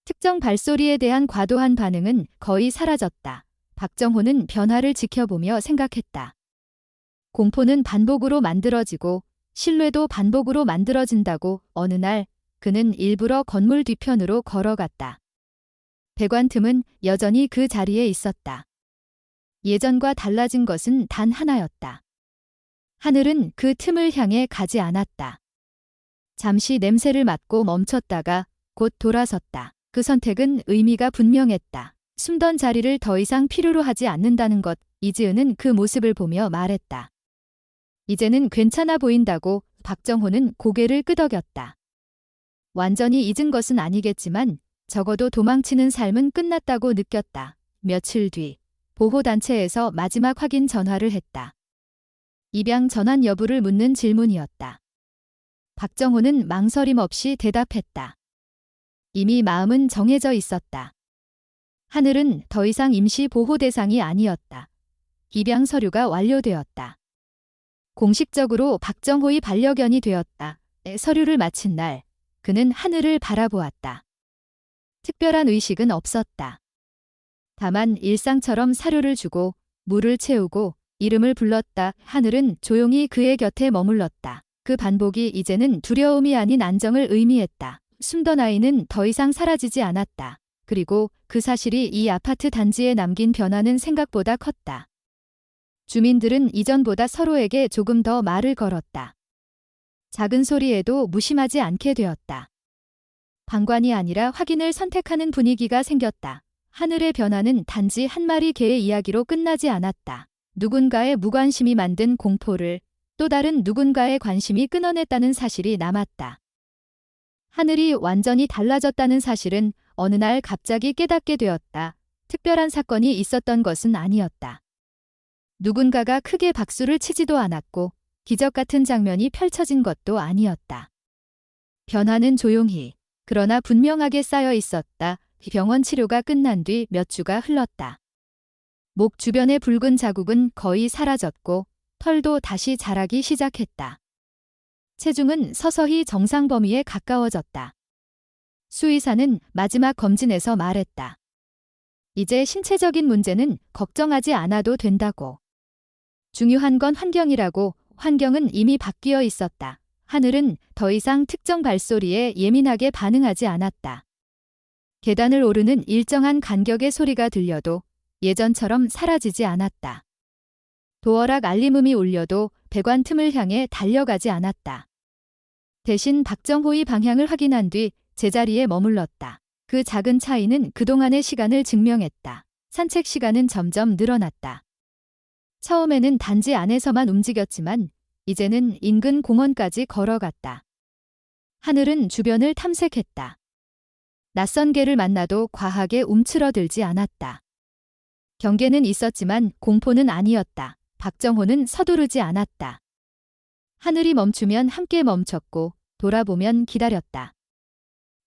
특정 발소리에 대한 과도한 반응은 거의 사라졌다. 박정호는 변화를 지켜보며 생각했다. 공포는 반복으로 만들어지고 신뢰도 반복으로 만들어진다고. 어느 날 그는 일부러 건물 뒤편으로 걸어갔다. 배관 틈은 여전히 그 자리에 있었다. 예전과 달라진 것은 단 하나였다. 하늘은 그 틈을 향해 가지 않았다. 잠시 냄새를 맡고 멈췄다가 곧 돌아섰다. 그 선택은 의미가 분명했다. 숨던 자리를 더 이상 필요로 하지 않는다는 것. 이지은은 그 모습을 보며 말했다. 이제는 괜찮아 보인다고. 박정호는 고개를 끄덕였다. 완전히 잊은 것은 아니겠지만 적어도 도망치는 삶은 끝났다고 느꼈다. 며칠 뒤 보호단체에서 마지막 확인 전화를 했다. 입양 전환 여부를 묻는 질문이었다. 박정호는 망설임 없이 대답했다. 이미 마음은 정해져 있었다. 하늘은 더 이상 임시 보호 대상이 아니었다. 입양 서류가 완료되었다. 공식적으로 박정호의 반려견이 되었다. 서류를 마친 날 그는 하늘을 바라보았다. 특별한 의식은 없었다. 다만 일상처럼 사료를 주고 물을 채우고 이름을 불렀다. 하늘은 조용히 그의 곁에 머물렀다. 그 반복이 이제는 두려움이 아닌 안정을 의미했다. 숨던 아이는 더 이상 사라지지 않았다. 그리고 그 사실이 이 아파트 단지에 남긴 변화는 생각보다 컸다. 주민들은 이전보다 서로에게 조금 더 말을 걸었다. 작은 소리에도 무심하지 않게 되었다. 방관이 아니라 확인을 선택하는 분위기가 생겼다. 하늘의 변화는 단지 한 마리 개의 이야기로 끝나지 않았다. 누군가의 무관심이 만든 공포를 또 다른 누군가의 관심이 끊어냈다는 사실이 남았다. 하늘이 완전히 달라졌다는 사실은 어느 날 갑자기 깨닫게 되었다. 특별한 사건이 있었던 것은 아니었다. 누군가가 크게 박수를 치지도 않았고 기적 같은 장면이 펼쳐진 것도 아니었다. 변화는 조용히 그러나 분명하게 쌓여 있었다. 병원 치료가 끝난 뒤 몇 주가 흘렀다. 목 주변의 붉은 자국은 거의 사라졌고 털도 다시 자라기 시작했다. 체중은 서서히 정상 범위에 가까워졌다. 수의사는 마지막 검진에서 말했다. 이제 신체적인 문제는 걱정하지 않아도 된다고. 중요한 건 환경이라고. 환경은 이미 바뀌어 있었다. 하늘은 더 이상 특정 발소리에 예민하게 반응하지 않았다. 계단을 오르는 일정한 간격의 소리가 들려도 예전처럼 사라지지 않았다. 도어락 알림음이 울려도 배관 틈을 향해 달려가지 않았다. 대신 박정호의 방향을 확인한 뒤 제자리에 머물렀다. 그 작은 차이는 그동안의 시간을 증명했다. 산책 시간은 점점 늘어났다. 처음에는 단지 안에서만 움직였지만 이제는 인근 공원까지 걸어갔다. 하늘은 주변을 탐색했다. 낯선 개를 만나도 과하게 움츠러들지 않았다. 경계는 있었지만 공포는 아니었다. 박정호는 서두르지 않았다. 하늘이 멈추면 함께 멈췄고 돌아보면 기다렸다.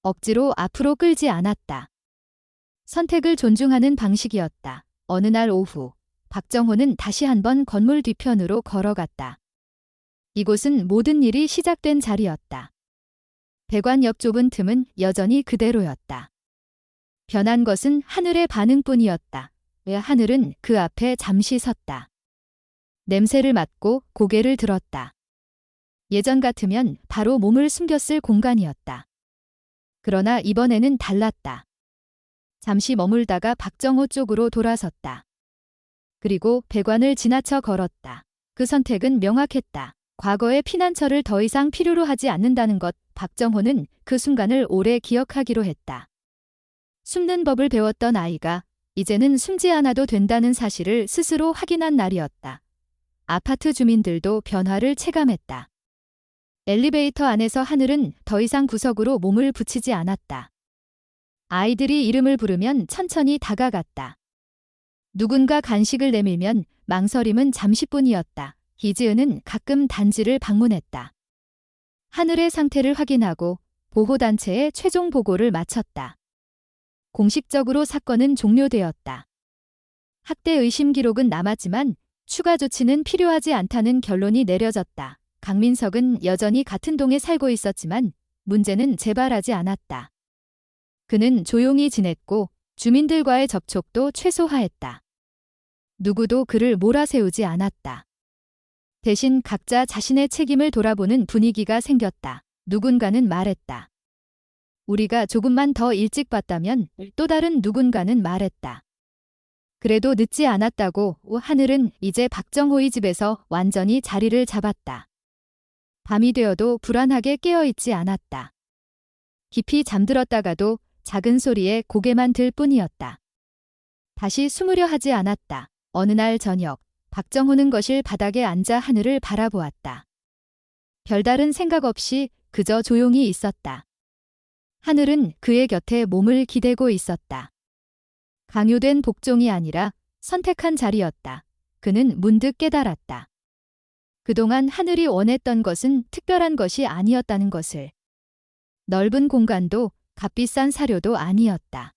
억지로 앞으로 끌지 않았다. 선택을 존중하는 방식이었다. 어느 날 오후 박정호는 다시 한번 건물 뒤편으로 걸어갔다. 이곳은 모든 일이 시작된 자리였다. 배관 옆 좁은 틈은 여전히 그대로였다. 변한 것은 하늘의 반응뿐이었다. 왜 하늘은 그 앞에 잠시 섰다. 냄새를 맡고 고개를 들었다. 예전 같으면 바로 몸을 숨겼을 공간이었다. 그러나 이번에는 달랐다. 잠시 머물다가 박정호 쪽으로 돌아섰다. 그리고 배관을 지나쳐 걸었다. 그 선택은 명확했다. 과거의 피난처를 더 이상 필요로 하지 않는다는 것. 박정호는 그 순간을 오래 기억하기로 했다. 숨는 법을 배웠던 아이가 이제는 숨지 않아도 된다는 사실을 스스로 확인한 날이었다. 아파트 주민들도 변화를 체감했다. 엘리베이터 안에서 하늘은 더 이상 구석으로 몸을 붙이지 않았다. 아이들이 이름을 부르면 천천히 다가갔다. 누군가 간식을 내밀면 망설임은 잠시뿐이었다. 이지은은 가끔 단지를 방문했다. 하늘의 상태를 확인하고 보호단체에 최종 보고를 마쳤다. 공식적으로 사건은 종료되었다. 학대 의심 기록은 남았지만 추가 조치는 필요하지 않다는 결론이 내려졌다. 강민석은 여전히 같은 동에 살고 있었지만 문제는 재발하지 않았다. 그는 조용히 지냈고 주민들과의 접촉도 최소화했다. 누구도 그를 몰아세우지 않았다. 대신 각자 자신의 책임을 돌아보는 분위기가 생겼다. 누군가는 말했다. 우리가 조금만 더 일찍 봤다면. 또 다른 누군가는 말했다. 그래도 늦지 않았다고. 하늘은 이제 박정호의 집에서 완전히 자리를 잡았다. 밤이 되어도 불안하게 깨어있지 않았다. 깊이 잠들었다가도 작은 소리에 고개만 들 뿐이었다. 다시 숨으려 하지 않았다. 어느 날 저녁, 박정호는 거실 바닥에 앉아 하늘을 바라보았다. 별다른 생각 없이 그저 조용히 있었다. 하늘은 그의 곁에 몸을 기대고 있었다. 강요된 복종이 아니라 선택한 자리였다. 그는 문득 깨달았다. 그동안 하늘이 원했던 것은 특별한 것이 아니었다는 것을. 넓은 공간도 값비싼 사료도 아니었다.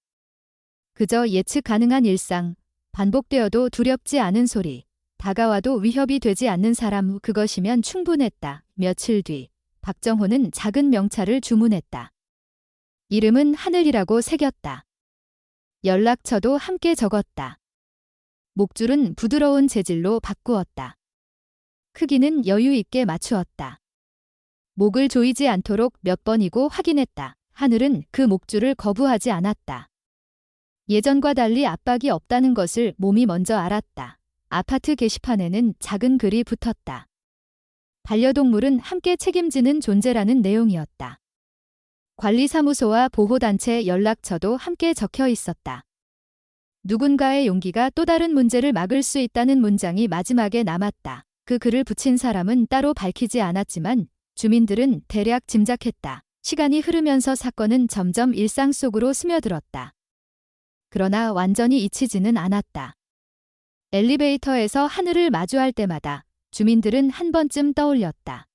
그저 예측 가능한 일상, 반복되어도 두렵지 않은 소리, 다가와도 위협이 되지 않는 사람, 그것이면 충분했다. 며칠 뒤, 박정호는 작은 명찰을 주문했다. 이름은 하늘이라고 새겼다. 연락처도 함께 적었다. 목줄은 부드러운 재질로 바꾸었다. 크기는 여유 있게 맞추었다. 목을 조이지 않도록 몇 번이고 확인했다. 하늘은 그 목줄을 거부하지 않았다. 예전과 달리 압박이 없다는 것을 몸이 먼저 알았다. 아파트 게시판에는 작은 글이 붙었다. 반려동물은 함께 책임지는 존재라는 내용이었다. 관리사무소와 보호단체 연락처도 함께 적혀 있었다. 누군가의 용기가 또 다른 문제를 막을 수 있다는 문장이 마지막에 남았다. 그 글을 붙인 사람은 따로 밝히지 않았지만 주민들은 대략 짐작했다. 시간이 흐르면서 사건은 점점 일상 속으로 스며들었다. 그러나 완전히 잊히지는 않았다. 엘리베이터에서 하늘을 마주할 때마다 주민들은 한 번쯤 떠올렸다.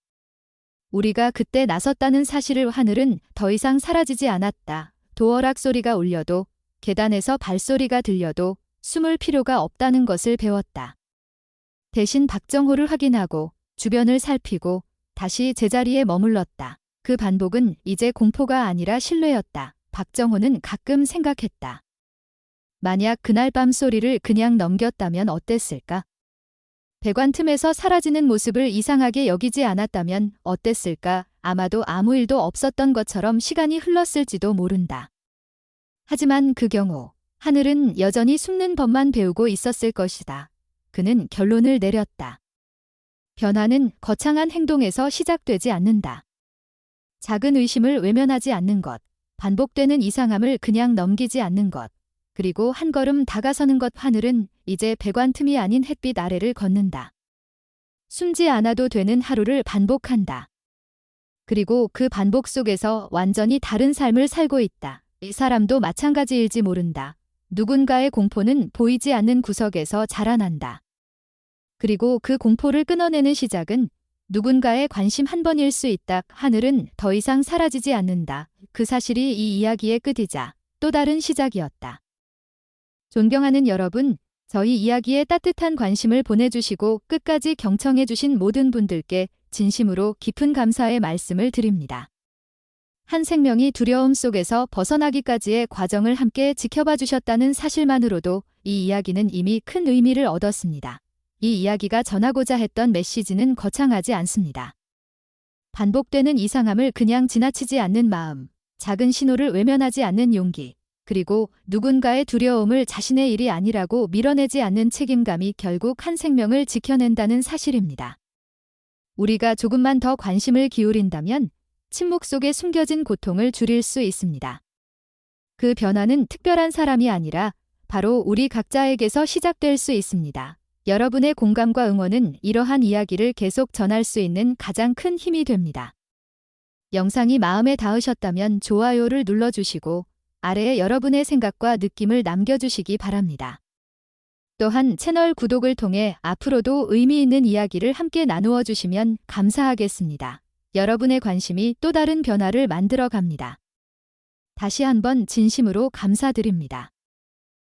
우리가 그때 나섰다는 사실을. 하늘은 더 이상 사라지지 않았다. 도어락 소리가 울려도, 계단에서 발소리가 들려도 숨을 필요가 없다는 것을 배웠다. 대신 박정호를 확인하고 주변을 살피고 다시 제자리에 머물렀다. 그 반복은 이제 공포가 아니라 신뢰였다. 박정호는 가끔 생각했다. 만약 그날 밤 소리를 그냥 넘겼다면 어땠을까? 배관 틈에서 사라지는 모습을 이상하게 여기지 않았다면 어땠을까? 아마도 아무 일도 없었던 것처럼 시간이 흘렀을지도 모른다. 하지만 그 경우 하늘은 여전히 숨는 법만 배우고 있었을 것이다. 그는 결론을 내렸다. 변화는 거창한 행동에서 시작되지 않는다. 작은 의심을 외면하지 않는 것, 반복되는 이상함을 그냥 넘기지 않는 것, 그리고 한 걸음 다가서는 것. 하늘은 이제 배관 틈이 아닌 햇빛 아래를 걷는다. 숨지 않아도 되는 하루를 반복한다. 그리고 그 반복 속에서 완전히 다른 삶을 살고 있다. 이 사람도 마찬가지일지 모른다. 누군가의 공포는 보이지 않는 구석에서 자라난다. 그리고 그 공포를 끊어내는 시작은 누군가의 관심 한 번일 수 있다. 하늘은 더 이상 사라지지 않는다. 그 사실이 이 이야기의 끝이자 또 다른 시작이었다. 존경하는 여러분, 저희 이야기에 따뜻한 관심을 보내주시고 끝까지 경청해주신 모든 분들께 진심으로 깊은 감사의 말씀을 드립니다. 한 생명이 두려움 속에서 벗어나기까지의 과정을 함께 지켜봐 주셨다는 사실만으로도 이 이야기는 이미 큰 의미를 얻었습니다. 이 이야기가 전하고자 했던 메시지는 거창하지 않습니다. 반복되는 이상함을 그냥 지나치지 않는 마음, 작은 신호를 외면하지 않는 용기, 그리고 누군가의 두려움을 자신의 일이 아니라고 밀어내지 않는 책임감이 결국 한 생명을 지켜낸다는 사실입니다. 우리가 조금만 더 관심을 기울인다면 침묵 속에 숨겨진 고통을 줄일 수 있습니다. 그 변화는 특별한 사람이 아니라 바로 우리 각자에게서 시작될 수 있습니다. 여러분의 공감과 응원은 이러한 이야기를 계속 전할 수 있는 가장 큰 힘이 됩니다. 영상이 마음에 닿으셨다면 좋아요를 눌러주시고 아래에 여러분의 생각과 느낌을 남겨주시기 바랍니다. 또한 채널 구독을 통해 앞으로도 의미 있는 이야기를 함께 나누어 주시면 감사하겠습니다. 여러분의 관심이 또 다른 변화를 만들어 갑니다. 다시 한번 진심으로 감사드립니다.